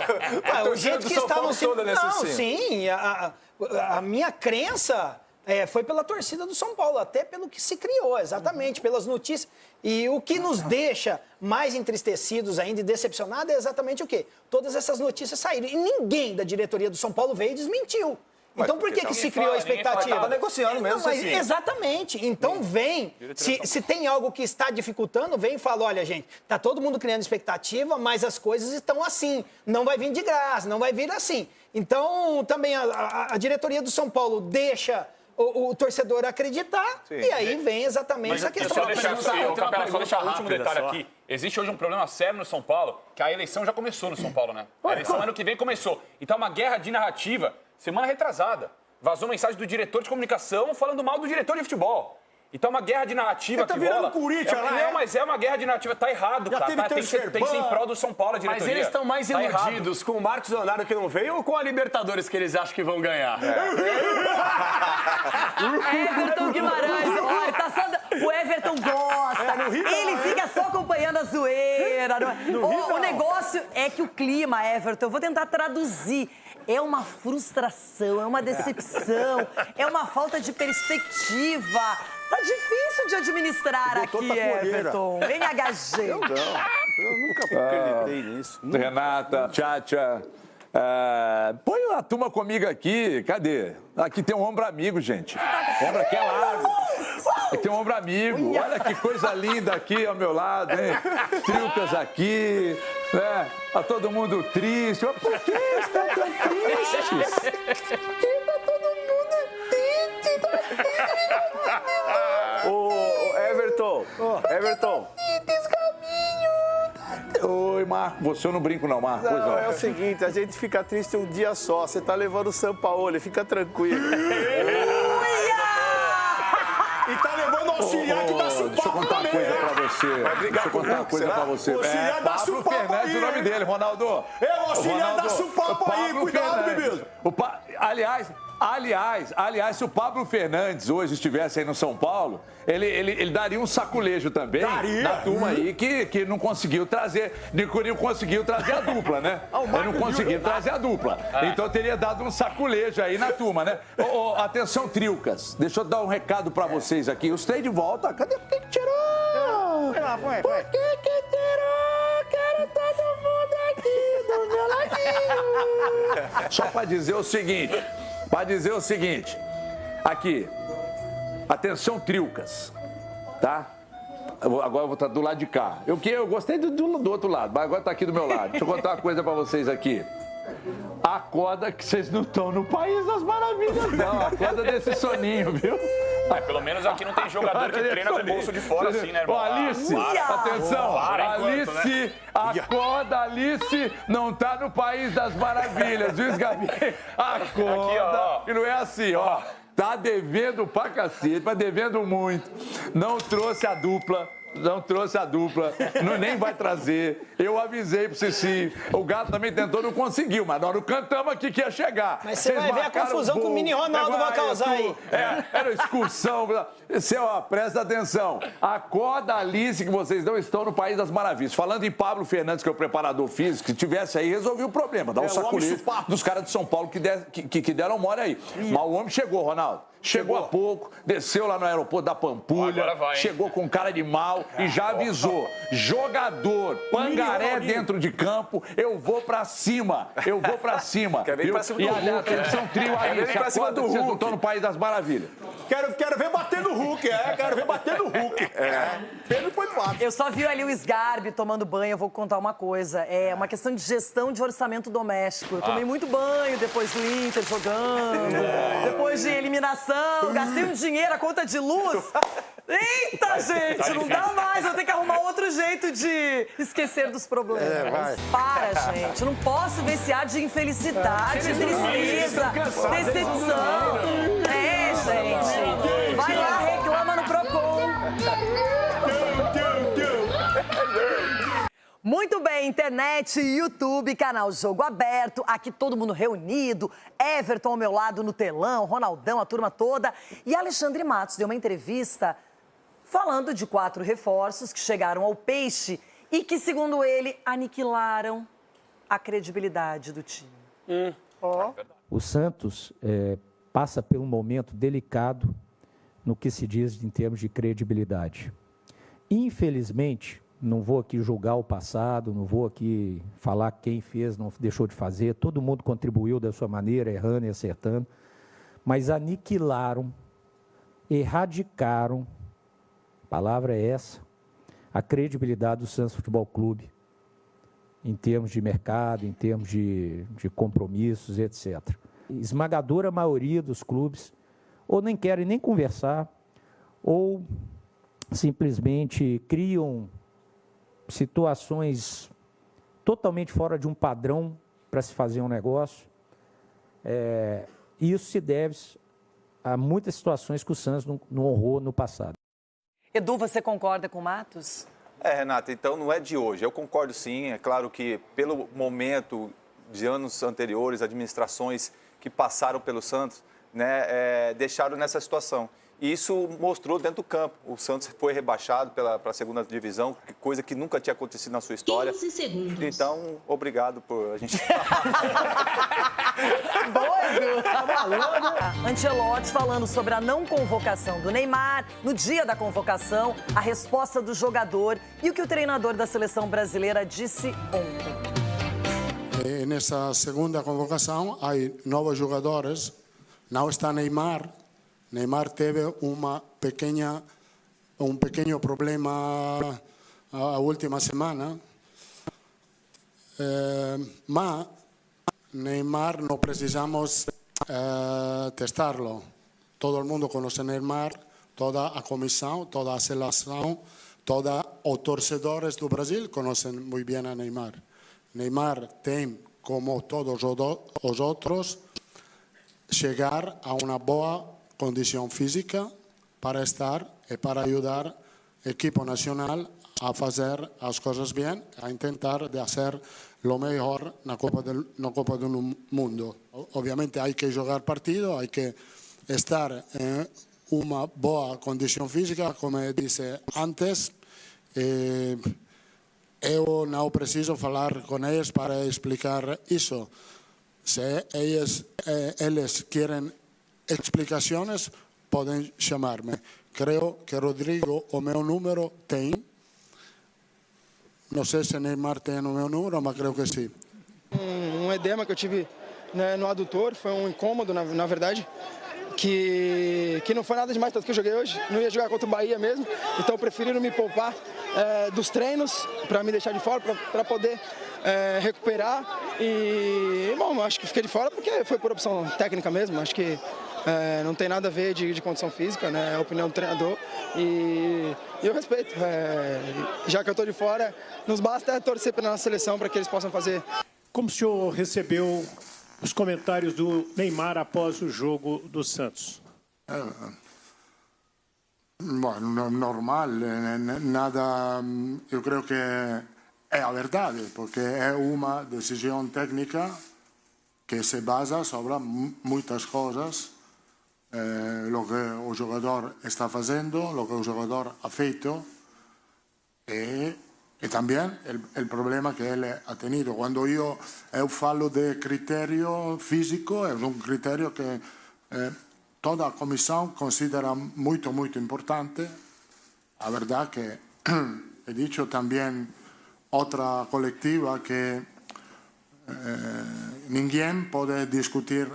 O jeito que está no time. Não, sim, a minha crença foi pela torcida do São Paulo, até pelo que se criou, exatamente, pelas notícias. E o que nos deixa mais entristecidos ainda e decepcionados é exatamente o quê? Todas essas notícias saíram. E ninguém da diretoria do São Paulo veio e desmentiu. Então, por que se criou a expectativa? Estava negociando mesmo, não, mas, exatamente. Então, vem. Se tem algo que está dificultando, vem e fala, olha, gente, tá todo mundo criando expectativa, mas as coisas estão assim. Não vai vir de graça, não vai vir assim. Então, também a diretoria do São Paulo deixa o torcedor acreditar, e aí vem exatamente essa questão. Só deixar o último detalhe aqui. Existe hoje um problema sério no São Paulo, que a eleição já começou no São Paulo, né? A eleição ano que vem começou. Então, uma guerra de narrativa. Semana retrasada, vazou mensagem do diretor de comunicação falando mal do diretor de futebol. Então, uma guerra de narrativa tá virando Corinthians lá, Não, mas é uma guerra de narrativa. Tá errado, cara. Tem que ser em prol do São Paulo, a diretoria. Mas eles estão mais iludidos com o Marcos Leonardo que não veio ou com a Libertadores que eles acham que vão ganhar? Everton Guimarães, olha, tá só... O Everton gosta, ele fica só acompanhando a zoeira. O negócio é que o clima, Everton, eu vou tentar traduzir. É uma frustração, é uma decepção, é uma falta de perspectiva. Tá difícil de administrar aqui, Everton. NHG. Eu nunca acreditei nisso. Renata, Tchatcha. Põe a turma comigo aqui. Cadê? Aqui tem um ombro amigo, gente. O ombro aqui é largo. Aqui tem um ombro amigo. Olha que coisa linda aqui ao meu lado, hein? Trilcas aqui, né? Tá todo mundo triste. Por que estão tão tristes? Por que tá todo mundo triste? Ô, Everton. Oi, Marco. Você eu não brinco não, Marco. Pois Não, é o seguinte, a gente fica triste um dia só. Você tá levando o São Paulo, fica tranquilo. E tá levando o auxiliar que dá supapo. Deixa eu contar uma coisa pra você. Deixa eu contar uma coisa pra você. O auxiliar dá Pablo supapo Fernandes, aí. o nome dele, Ronaldo. O auxiliar dá supapo aí, cuidado, bebê. Aliás, se o Pablo Fernandes hoje estivesse aí no São Paulo, ele daria um saculejo também na turma aí que não conseguiu trazer, não conseguiu trazer a dupla, né? Ele não conseguiu trazer a dupla. Então teria dado um saculejo aí na turma, né? Atenção, Trilcas, deixa eu dar um recado pra vocês aqui. Os três de volta, cadê? Por que tirou? Por que tirou? Quero todo mundo aqui do meu ladinho. Só pra dizer o seguinte, aqui, atenção, Trilcas, tá? Agora eu vou estar do lado de cá. Eu gostei do outro lado, mas agora tá aqui do meu lado. Deixa eu contar uma coisa pra vocês aqui. Acorda que vocês não estão no País das Maravilhas, não. Acorda desse soninho, viu? Pelo menos aqui não tem jogador que treina com o bolso de fora assim, né, irmão? Alice, atenção. Alice, acorda, Alice, não tá no País das Maravilhas, viu, Gabi? Acorda. E não é assim, ó. Tá devendo pra cacete, tá devendo muito. Não trouxe a dupla. Nem vai trazer. Eu avisei pro Cici. O Gato também tentou, não conseguiu, mas nós não cantamos aqui que ia chegar. Mas você vai ver a confusão que o Mini Ronaldo vai causar aí. Era excursão. Presta atenção. Acorda, Alice, que vocês não estão no País das Maravilhas. Falando em Pablo Fernandes, que é o preparador físico, se tivesse aí, resolveu o problema. Dá um saculejo dos caras de São Paulo que deram mole aí. Mas o homem chegou, Ronaldo. Chegou há pouco, desceu lá no aeroporto da Pampulha, Agora vai, hein? chegou com cara de mal e já avisou. Jogador, pangaré dentro de campo, eu vou pra cima. Eu vou pra cima. Quer vir pra cima do E Hulk, aliás, são trio Quer aí, vir se pra cima acorda do que vocês não Hulk. estão no País das Maravilhas. Quero ver bater no Hulk, quero ver bater no Hulk. Pedro foi fácil. Eu só vi ali o Sgarbi tomando banho, eu vou contar uma coisa. É uma questão de gestão de orçamento doméstico. Eu tomei muito banho depois do Inter jogando, depois de eliminação, gastei um dinheiro, a conta de luz. Eita, gente, não dá mais. Eu tenho que arrumar outro jeito de esquecer dos problemas. Para, gente. Eu não posso ver esse ar de infelicidade, tristeza, decepção. É, gente. Vai lá, reclama no Procon. Muito bem, internet, YouTube, canal Jogo Aberto, aqui todo mundo reunido, Everton ao meu lado no telão, Ronaldão, a turma toda. E Alexandre Matos deu uma entrevista falando de 4 reforços que chegaram ao Peixe e que, segundo ele, aniquilaram a credibilidade do time. O Santos passa por um momento delicado no que se diz em termos de credibilidade. Infelizmente, não vou aqui julgar o passado, não vou aqui falar quem fez, não deixou de fazer. Todo mundo contribuiu da sua maneira, errando e acertando. Mas aniquilaram, erradicaram, a palavra é essa, a credibilidade do Santos Futebol Clube, em termos de mercado, em termos de compromissos, etc. Esmagadora maioria dos clubes ou nem querem nem conversar, ou simplesmente criam situações totalmente fora de um padrão para se fazer um negócio. Isso se deve a muitas situações que o Santos não honrou no passado. Edu, você concorda com o Matos? Renata, então não é de hoje. Eu concordo sim. É claro que pelo momento de anos anteriores, administrações que passaram pelo Santos, né, deixaram nessa situação. E isso mostrou dentro do campo. O Santos foi rebaixado para a segunda divisão, coisa que nunca tinha acontecido na sua história. 15 segundos. Então, obrigado por a gente... Doido! Ancelotti falando sobre a não convocação do Neymar, no dia da convocação, a resposta do jogador e o que o treinador da seleção brasileira disse ontem. Nessa segunda convocação, há novos jogadores, não está Neymar. Neymar teve um pequeno problema a última semana, mas Neymar não precisamos testarlo. Todo mundo conhece Neymar, toda a comissão, toda a seleção, todos os torcedores do Brasil conhecem muito bem a Neymar. Neymar tem, como todos os outros, chegar a uma boa condição física para estar e para ajudar o equipo nacional a fazer as coisas bem, a tentar de fazer o melhor na Copa do Mundo. Obviamente, há que jogar partido, há que estar em uma boa condição física, como eu disse antes. Eu não preciso falar com eles para explicar isso. Se eles querem explicações, podem chamar-me. Creio que Rodrigo, o meu número, tem. Não sei se Neymar tem o meu número, mas creio que sim. Um edema que eu tive, né, no adutor, foi um incômodo, na verdade, que não foi nada demais, tanto que eu joguei hoje. Não ia jogar contra o Bahia mesmo, então preferiram me poupar dos treinos, para me deixar de fora, para poder recuperar. E, bom, acho que fiquei de fora porque foi por opção técnica mesmo. Acho que não tem nada a ver de condição física, né? É a opinião do treinador e eu respeito. Já que eu estou de fora, nos basta torcer pela nossa seleção para que eles possam fazer. Como o senhor recebeu os comentários do Neymar após o jogo do Santos? Normal, nada. Eu creio que é a verdade, porque é uma decisão técnica que se basa sobre muitas coisas. Lo que o jogador está fazendo, lo que o jogador ha feito e também o problema que ele ha tenido. Quando eu falo de critério físico, é um critério que toda a comissão considera muito, muito importante. A verdade que he dicho também outra coletiva que ninguém pode discutir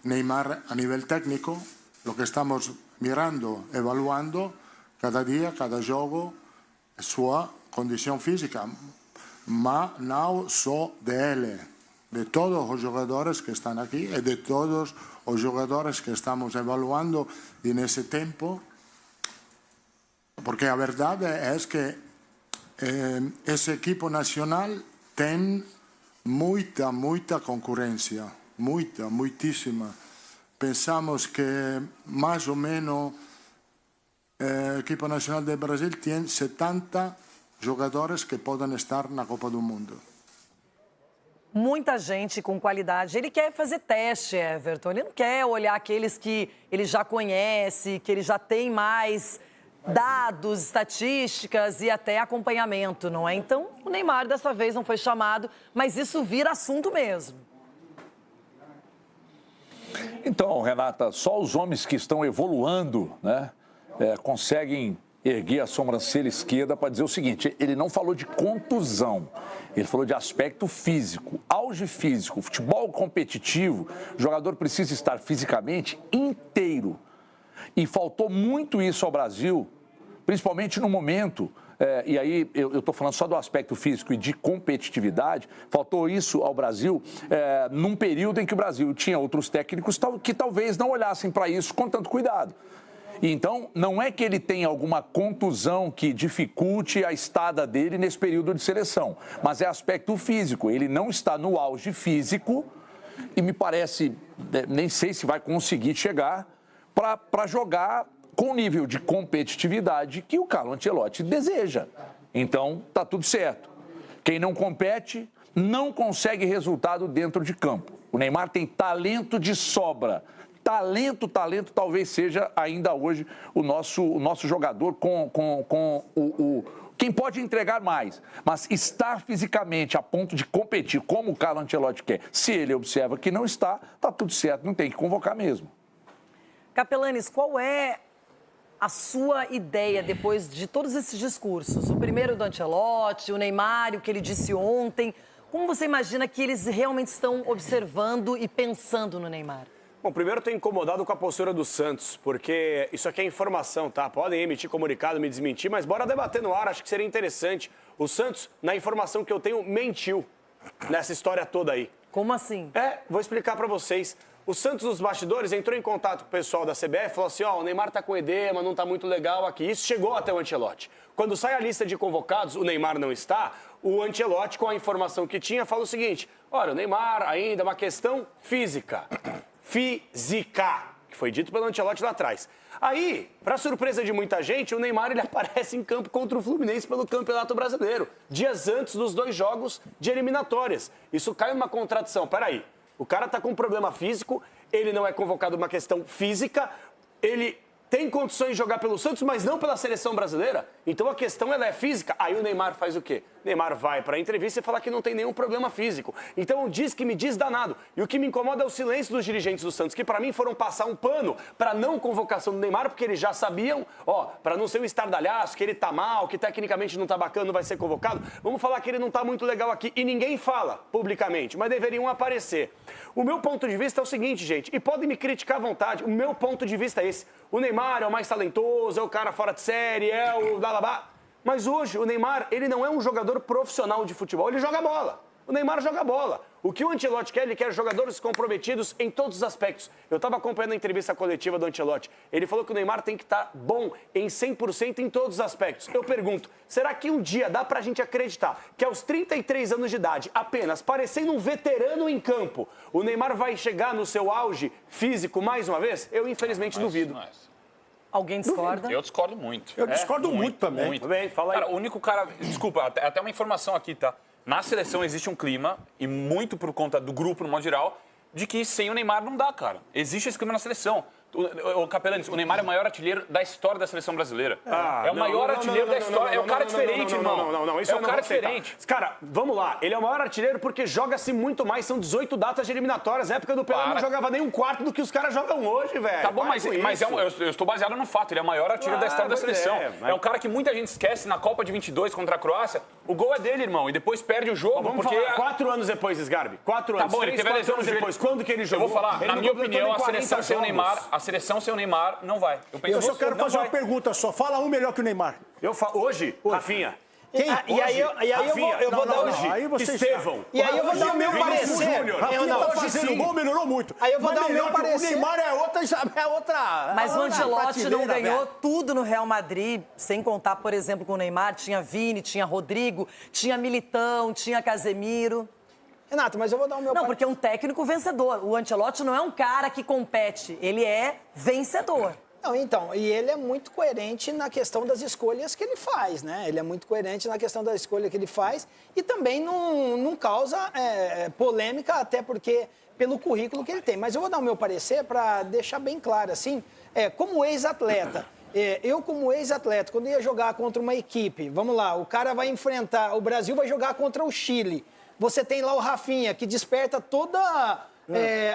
Neymar a nível técnico. Lo que estamos mirando, evaluando cada dia, cada jogo, sua condição física, mas não só dele, de todos os jogadores que estão aqui e de todos os jogadores que estamos evaluando nesse tempo, porque a verdade é que esse equipo nacional tem muita concorrência, muitíssima. Pensamos que mais ou menos a equipa nacional do Brasil tem 70 jogadores que podem estar na Copa do Mundo. Muita gente com qualidade. Ele quer fazer teste, Everton. Ele não quer olhar aqueles que ele já conhece, que ele já tem mais dados, estatísticas e até acompanhamento, não é? Então, o Neymar dessa vez não foi chamado, mas isso vira assunto mesmo. Então, Renata, só os homens que estão evoluindo, né, conseguem erguer a sobrancelha esquerda para dizer o seguinte: ele não falou de contusão, ele falou de aspecto físico, auge físico, futebol competitivo, o jogador precisa estar fisicamente inteiro. E faltou muito isso ao Brasil, principalmente no momento, e aí eu estou falando só do aspecto físico e de competitividade, faltou isso ao Brasil num período em que o Brasil tinha outros técnicos que talvez não olhassem para isso com tanto cuidado. Então, não é que ele tenha alguma contusão que dificulte a estada dele nesse período de seleção, mas é aspecto físico. Ele não está no auge físico e me parece, nem sei se vai conseguir chegar para jogar com o nível de competitividade que o Carlo Ancelotti deseja. Então, tá tudo certo. Quem não compete não consegue resultado dentro de campo. O Neymar tem talento de sobra. Talento, talvez seja ainda hoje o nosso jogador quem pode entregar mais. Mas estar fisicamente a ponto de competir como o Carlo Ancelotti quer, se ele observa que não está, tá tudo certo, não tem que convocar mesmo. Capelanes, qual é a sua ideia depois de todos esses discursos? O primeiro do Ancelotti, o Neymar, o que ele disse ontem. Como você imagina que eles realmente estão observando e pensando no Neymar? Bom, primeiro eu estou incomodado com a postura do Santos, porque isso aqui é informação, tá? Podem emitir comunicado, me desmentir, mas bora debater no ar, acho que seria interessante. O Santos, na informação que eu tenho, mentiu nessa história toda aí. Como assim? Vou explicar para vocês. O Santos, nos bastidores, entrou em contato com o pessoal da CBF e falou assim, o Neymar tá com edema, não tá muito legal aqui. Isso chegou até o Ancelotti. Quando sai a lista de convocados, o Neymar não está, o Ancelotti, com a informação que tinha, fala o seguinte, olha, o Neymar ainda é uma questão física, que foi dito pelo Ancelotti lá atrás. Aí, para surpresa de muita gente, o Neymar ele aparece em campo contra o Fluminense pelo Campeonato Brasileiro, dias antes dos 2 jogos de eliminatórias. Isso cai numa contradição. Peraí, o cara tá com um problema físico, ele não é convocado uma questão física, ele tem condições de jogar pelo Santos, mas não pela seleção brasileira. Então a questão ela é física. Aí o Neymar faz o quê? Neymar vai para a entrevista e fala que não tem nenhum problema físico. Então diz que me diz danado. E o que me incomoda é o silêncio dos dirigentes do Santos, que para mim foram passar um pano para não convocação do Neymar, porque eles já sabiam, para não ser um estardalhaço, que ele tá mal, que tecnicamente não tá bacana, não vai ser convocado. Vamos falar que ele não tá muito legal aqui. E ninguém fala publicamente, mas deveriam aparecer. O meu ponto de vista é o seguinte, gente, e podem me criticar à vontade, o meu ponto de vista é esse. O Neymar é o mais talentoso, é o cara fora de série, é o blá. Mas hoje o Neymar, ele não é um jogador profissional de futebol, ele joga bola. O Neymar joga bola. O que o Ancelotti quer, ele quer jogadores comprometidos em todos os aspectos. Eu estava acompanhando a entrevista coletiva do Ancelotti. Ele falou que o Neymar tem que estar bom em 100% em todos os aspectos. Eu pergunto, será que um dia dá pra gente acreditar que aos 33 anos de idade, apenas parecendo um veterano em campo, o Neymar vai chegar no seu auge físico mais uma vez? Eu, infelizmente, duvido. Alguém discorda? Eu discordo muito. Eu discordo muito também. Muito. Bem, fala aí. Cara, o único cara... Desculpa, até uma informação aqui, tá? Na seleção existe um clima, e muito por conta do grupo, no modo geral, de que sem o Neymar não dá, cara. Existe esse clima na seleção. O Capelanes, o Neymar é o maior artilheiro da história da seleção brasileira. É o maior artilheiro da história. É um cara diferente, irmão. Não, isso é um cara diferente. Cara, vamos lá. Ele é o maior artilheiro porque joga-se muito mais. São 18 datas de eliminatórias. Na época do Pelé não jogava nem um quarto do que os caras jogam hoje, velho. Tá bom, mas eu estou baseado no fato. Ele é o maior artilheiro da história da seleção. É um cara que muita gente esquece na Copa de 22 contra a Croácia. O gol é dele, irmão. E depois perde o jogo. Vamos falar 4 anos depois, Sgarbi. 4 anos. Tá bom, ele teve a lesão no joelho. Depois. Quando que ele jogou? Eu vou falar, na minha opinião, a seleção sem o Neymar não vai. Eu só quero fazer uma pergunta só. Fala um melhor que o Neymar. Hoje, Rafinha. Quem? E aí eu vou dar hoje. Aí você Estevão. E aí eu vou dar o meu parecer. Rafinha tá fazendo gol, melhorou muito. Aí eu vou dar o meu parecer. O Neymar é outra. Mas o Ancelotti não ganhou tudo no Real Madrid, sem contar, por exemplo, com o Neymar. Tinha Vini, tinha Rodrigo, tinha Militão, tinha Casemiro. Renato, mas eu vou dar o meu... Não, porque é um técnico vencedor. O Ancelotti não é um cara que compete, ele é vencedor. Não, então, e ele é muito coerente na questão das escolhas que ele faz, né? Ele é muito coerente na questão da escolha que ele faz e também não causa polêmica, até porque pelo currículo que ele tem. Mas eu vou dar o meu parecer para deixar bem claro, assim, como ex-atleta. Eu, como ex-atleta, quando ia jogar contra uma equipe, vamos lá, o cara vai enfrentar, o Brasil vai jogar contra o Chile. Você tem lá o Rafinha, que desperta toda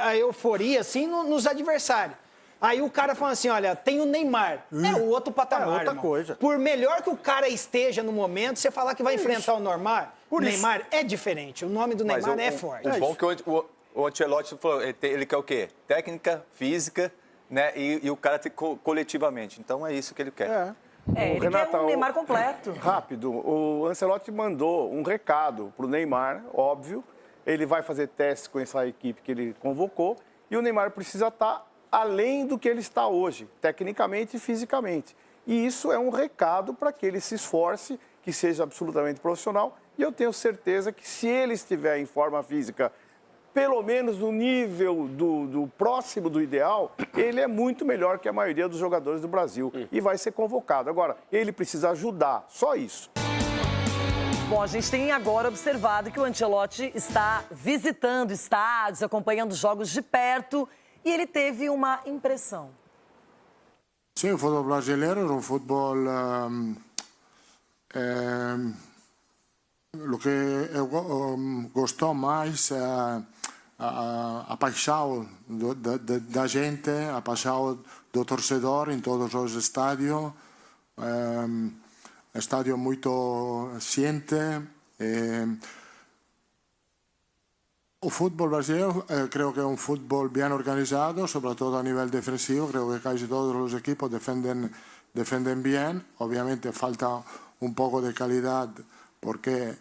a euforia, assim, nos adversários. Aí o cara fala assim, olha, tem o Neymar. É o outro patamar, outra irmão. coisa. Por melhor que o cara esteja no momento, você falar que vai enfrentar o Neymar é diferente. O nome do Neymar é forte. O bom que o Ancelotti falou, ele quer o quê? Técnica, física, né? E o cara tem coletivamente. Então é isso que ele quer. Ele Renata, quer um Neymar completo. Rápido, o Ancelotti mandou um recado pro Neymar, óbvio. Ele vai fazer testes com essa equipe que ele convocou. E o Neymar precisa estar além do que ele está hoje, tecnicamente e fisicamente. E isso é um recado para que ele se esforce, que seja absolutamente profissional. E eu tenho certeza que se ele estiver em forma física, pelo menos no nível do próximo do ideal, ele é muito melhor que a maioria dos jogadores do Brasil. E vai ser convocado. Agora, ele precisa ajudar, só isso. Bom, a gente tem agora observado que o Ancelotti está visitando estádios, acompanhando jogos de perto, e ele teve uma impressão. Sim, o futebol brasileiro é um futebol... o que eu gosto mais é a paixão da gente, a paixão do torcedor em todos os estádios. Estádio muito ciente. O fútbol brasileño creo que es un fútbol bien organizado, sobre todo a nivel defensivo. Creo que casi todos los equipos defienden bien. Obviamente falta un poco de calidad porque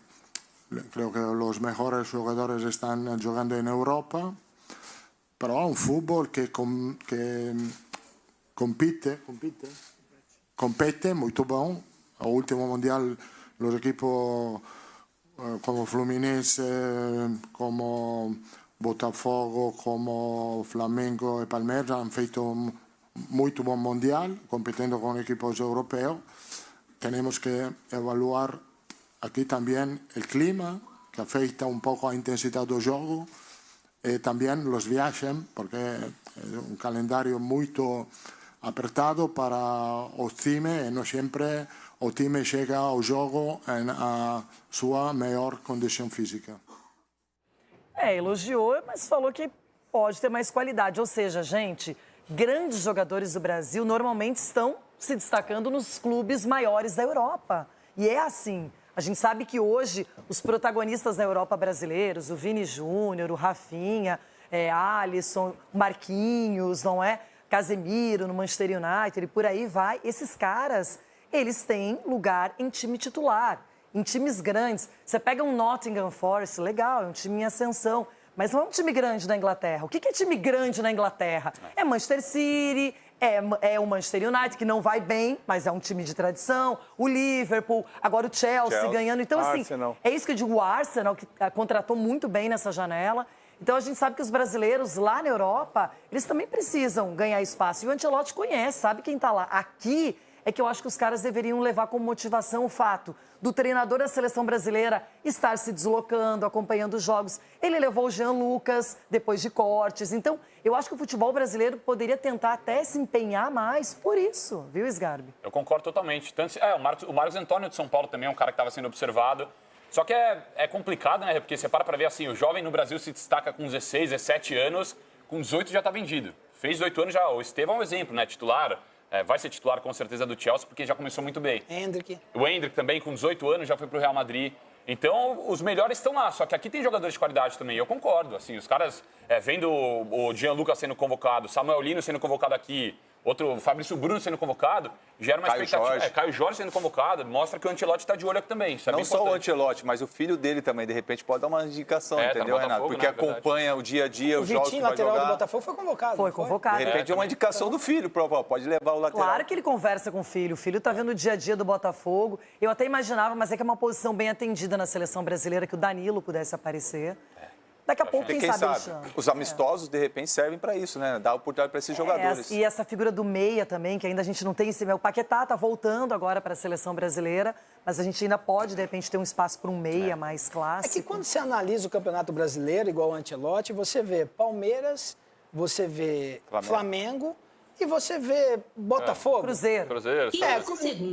creo que los mejores jugadores están jugando en Europa. Pero es un fútbol que compite muy bien. Al último mundial los equipos como Fluminense, como Botafogo, como Flamengo y Palmeiras han feito un muy buen mundial compitiendo con equipos europeos. Tenemos que evaluar aquí también el clima, que afecta un poco a intensidad del juego, también los viajes, porque es un calendario muy apertado para os times e non sempre o time chega ao jogo na sua melhor condição física. Elogiou, mas falou que pode ter mais qualidade. Ou seja, gente, grandes jogadores do Brasil normalmente estão se destacando nos clubes maiores da Europa. E é assim. A gente sabe que hoje os protagonistas da Europa brasileiros, o Vini Júnior, o Rafinha, Alisson, Marquinhos, não é? Casemiro no Manchester United e por aí vai. Esses caras, eles têm lugar em time titular, em times grandes. Você pega um Nottingham Forest, legal, é um time em ascensão, mas não é um time grande na Inglaterra. O que é time grande na Inglaterra? É Manchester City, é o Manchester United, que não vai bem, mas é um time de tradição. O Liverpool, agora o Chelsea ganhando. Então, assim, Arsenal. É isso que eu digo, o Arsenal, que contratou muito bem nessa janela. Então, a gente sabe que os brasileiros lá na Europa, eles também precisam ganhar espaço. E o Ancelotti conhece, sabe quem está lá. Aqui é que eu acho que os caras deveriam levar como motivação o fato do treinador da seleção brasileira estar se deslocando, acompanhando os jogos. Ele levou o Jean Lucas depois de cortes. Então, eu acho que o futebol brasileiro poderia tentar até se empenhar mais por isso, viu, Sgarbi? Eu concordo totalmente. Tanto, o Marcos Antônio de São Paulo também é um cara que estava sendo observado. Só que é complicado, né? Porque você para ver assim, o jovem no Brasil se destaca com 16, 17 anos, com 18 já está vendido. Fez 18 anos já. O Estevão é um exemplo, né? Titular. Vai ser titular com certeza do Chelsea, porque já começou muito bem. O Endrick também, com 18 anos, já foi pro Real Madrid. Então, os melhores estão lá. Só que aqui tem jogadores de qualidade também. Eu concordo. Assim, os caras, vendo o Jean Lucas sendo convocado, Samuel Lino sendo convocado aqui, outro Fabrício Bruno sendo convocado, gera uma expectativa. Caio Jorge sendo convocado, mostra que o Ancelotti está de olho aqui também. Isso é não só o Ancelotti, mas o filho dele também, de repente, pode dar uma indicação, entendeu, Renato? Porque acompanha o dia a dia, os jogos que vai jogar. O lateral do Botafogo, foi convocado. Foi convocado. De repente é uma indicação do filho, pode levar o lateral. Claro que ele conversa com o filho tá vendo o dia a dia do Botafogo. Eu até imaginava, mas é que é uma posição bem atendida na seleção brasileira, que o Danilo pudesse aparecer. Daqui a pouco, quem sabe os amistosos, de repente, servem para isso, né? Dar oportunidade para esses jogadores. E essa figura do meia também, que ainda a gente não tem esse... O Paquetá tá voltando agora para a seleção brasileira, mas a gente ainda pode, de repente, ter um espaço para um meia mais clássico. É que quando você analisa o Campeonato Brasileiro, igual o Ancelotti, você vê Palmeiras, você vê Flamengo e você vê Botafogo. Cruzeiro.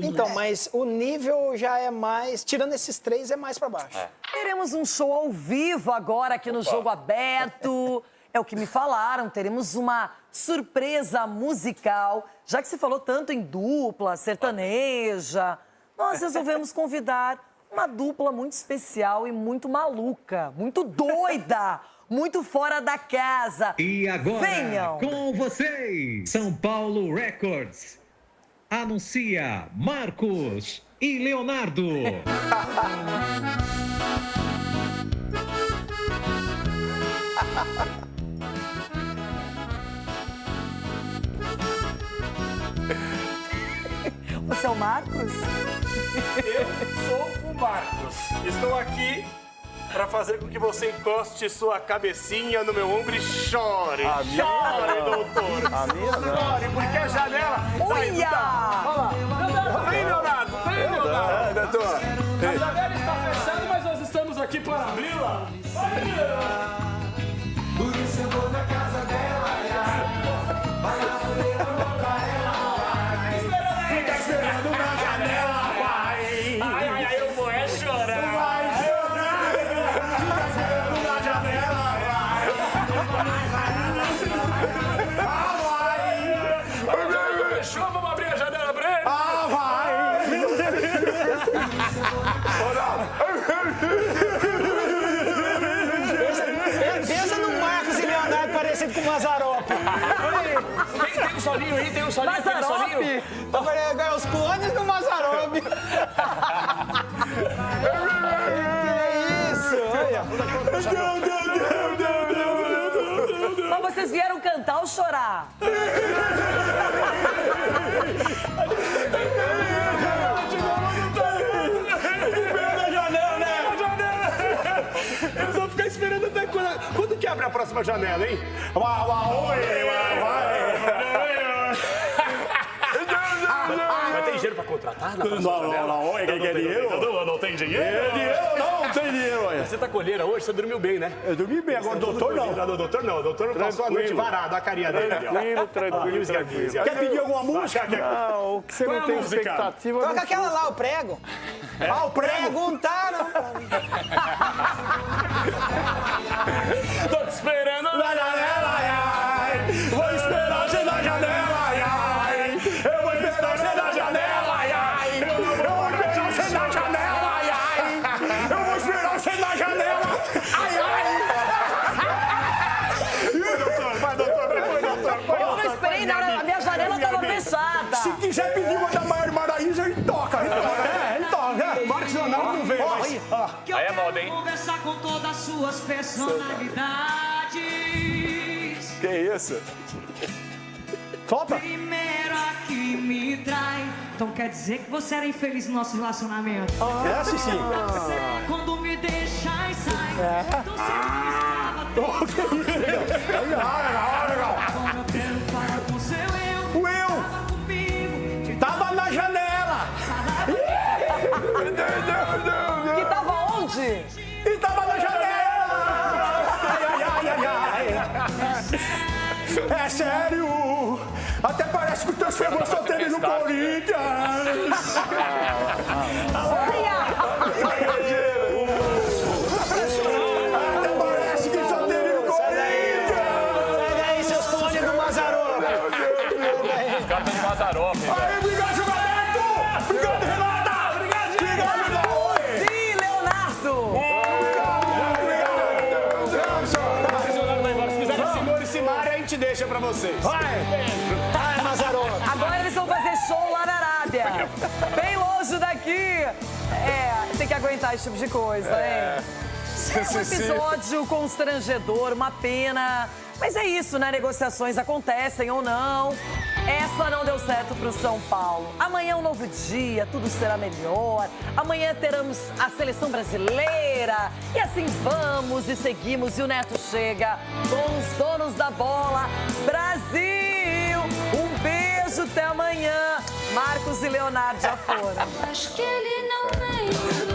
Então, mas o nível já é mais... Tirando esses três, é mais para baixo. Teremos um show ao vivo agora aqui no Jogo Aberto. É o que me falaram. Teremos uma surpresa musical. Já que se falou tanto em dupla, sertaneja, nós resolvemos convidar uma dupla muito especial e muito maluca, muito doida, muito fora da casa. E agora, venham com vocês, São Paulo Records anuncia Marcos e Leonardo. Você é o Marcos? Eu sou o Marcos. Estou aqui para fazer com que você encoste sua cabecinha no meu ombro e chore. Chore, doutor. A minha não. Chore, porque a janela... Uia! Olha lá. Vem, Leonardo. Vem, Leonardo. Doutor. A janela está fechada, mas nós estamos aqui para abri-la. Por isso eu vou na casa dela, vai lá poder amor pra ela. Fica esperando na janela, vai. Ai, eu vou chorar. Vai chorar. Fica esperando na janela, vai. Fechou, vamos abrir a janela pra ele? Vai! Meu Pensa no Marcos e Leonardo parecido com o Mazarope. Tem um solinho aí, tem um solinho. Mazarope? Ganhar os clones do Mazarope. Que isso? Olha. Mas vocês vieram cantar ou chorar? Eles vão ficar esperando até quando que abre a próxima janela, hein? Mas tem dinheiro pra contratar na próxima janela? Não tem dinheiro? Não tem dinheiro, olha. Você tá colheira hoje? Você dormiu bem, né? Eu dormi bem, agora o doutor não. O doutor não. O doutor passou a noite varado, a carinha dele. Tranquilo. Quer pedir alguma música? Não, o que você não tem expectativa... Toca aquela lá, o prego. O prego. Perguntaram pra mim. Tô te esperando na janela, ai. Vou esperar você na janela, ai. Eu vou esperar você na janela, ai. Eu vou esperar você na janela, ai. Eu vou esperar você na janela, ai. Vai, doutor. Eu não esperei nada, a minha janela estava fechada. Se quiser pedir uma da Maior Maraísa, ele toca. Ele toca. O Marcos Leonardo não veio, mas... Aí é moda, hein? Conversar com todas as suas personalidades. Que isso? Solta. Primeiro a que me trai. Então quer dizer que você era infeliz no nosso relacionamento? Essa sim. Quando me deixa e sai. Então sempre estava Legal. Agora eu quero falar com seu eu. O eu. Fala comigo. Tava na janela. Onde? E tava na janela! Ai. É sério! Até parece que o teu chegou só teve no Corinthians! Até parece que só teve no Corinthians! Pega aí, seus clones do Mazzaropi. Carta de Mazzaropi. Aí, obrigado, Gilberto! Obrigado, Renata! Obrigado, Sim, Leonardo! Se quiser Simone e Simária, a gente deixa pra vocês. Vai, Mazzaropi. Agora eles vão fazer show lá na Arábia. Bem longe daqui. Tem que aguentar esse tipo de coisa, hein? É um episódio constrangedor, uma pena. Mas é isso, né? Negociações acontecem ou não. Essa não deu certo pro São Paulo. Amanhã é um novo dia, tudo será melhor. Amanhã teremos a seleção brasileira. E assim vamos e seguimos. E o Neto chega com os donos da bola. Brasil! Um beijo, até amanhã. Marcos e Leonardo já foram. Acho que ele não vem.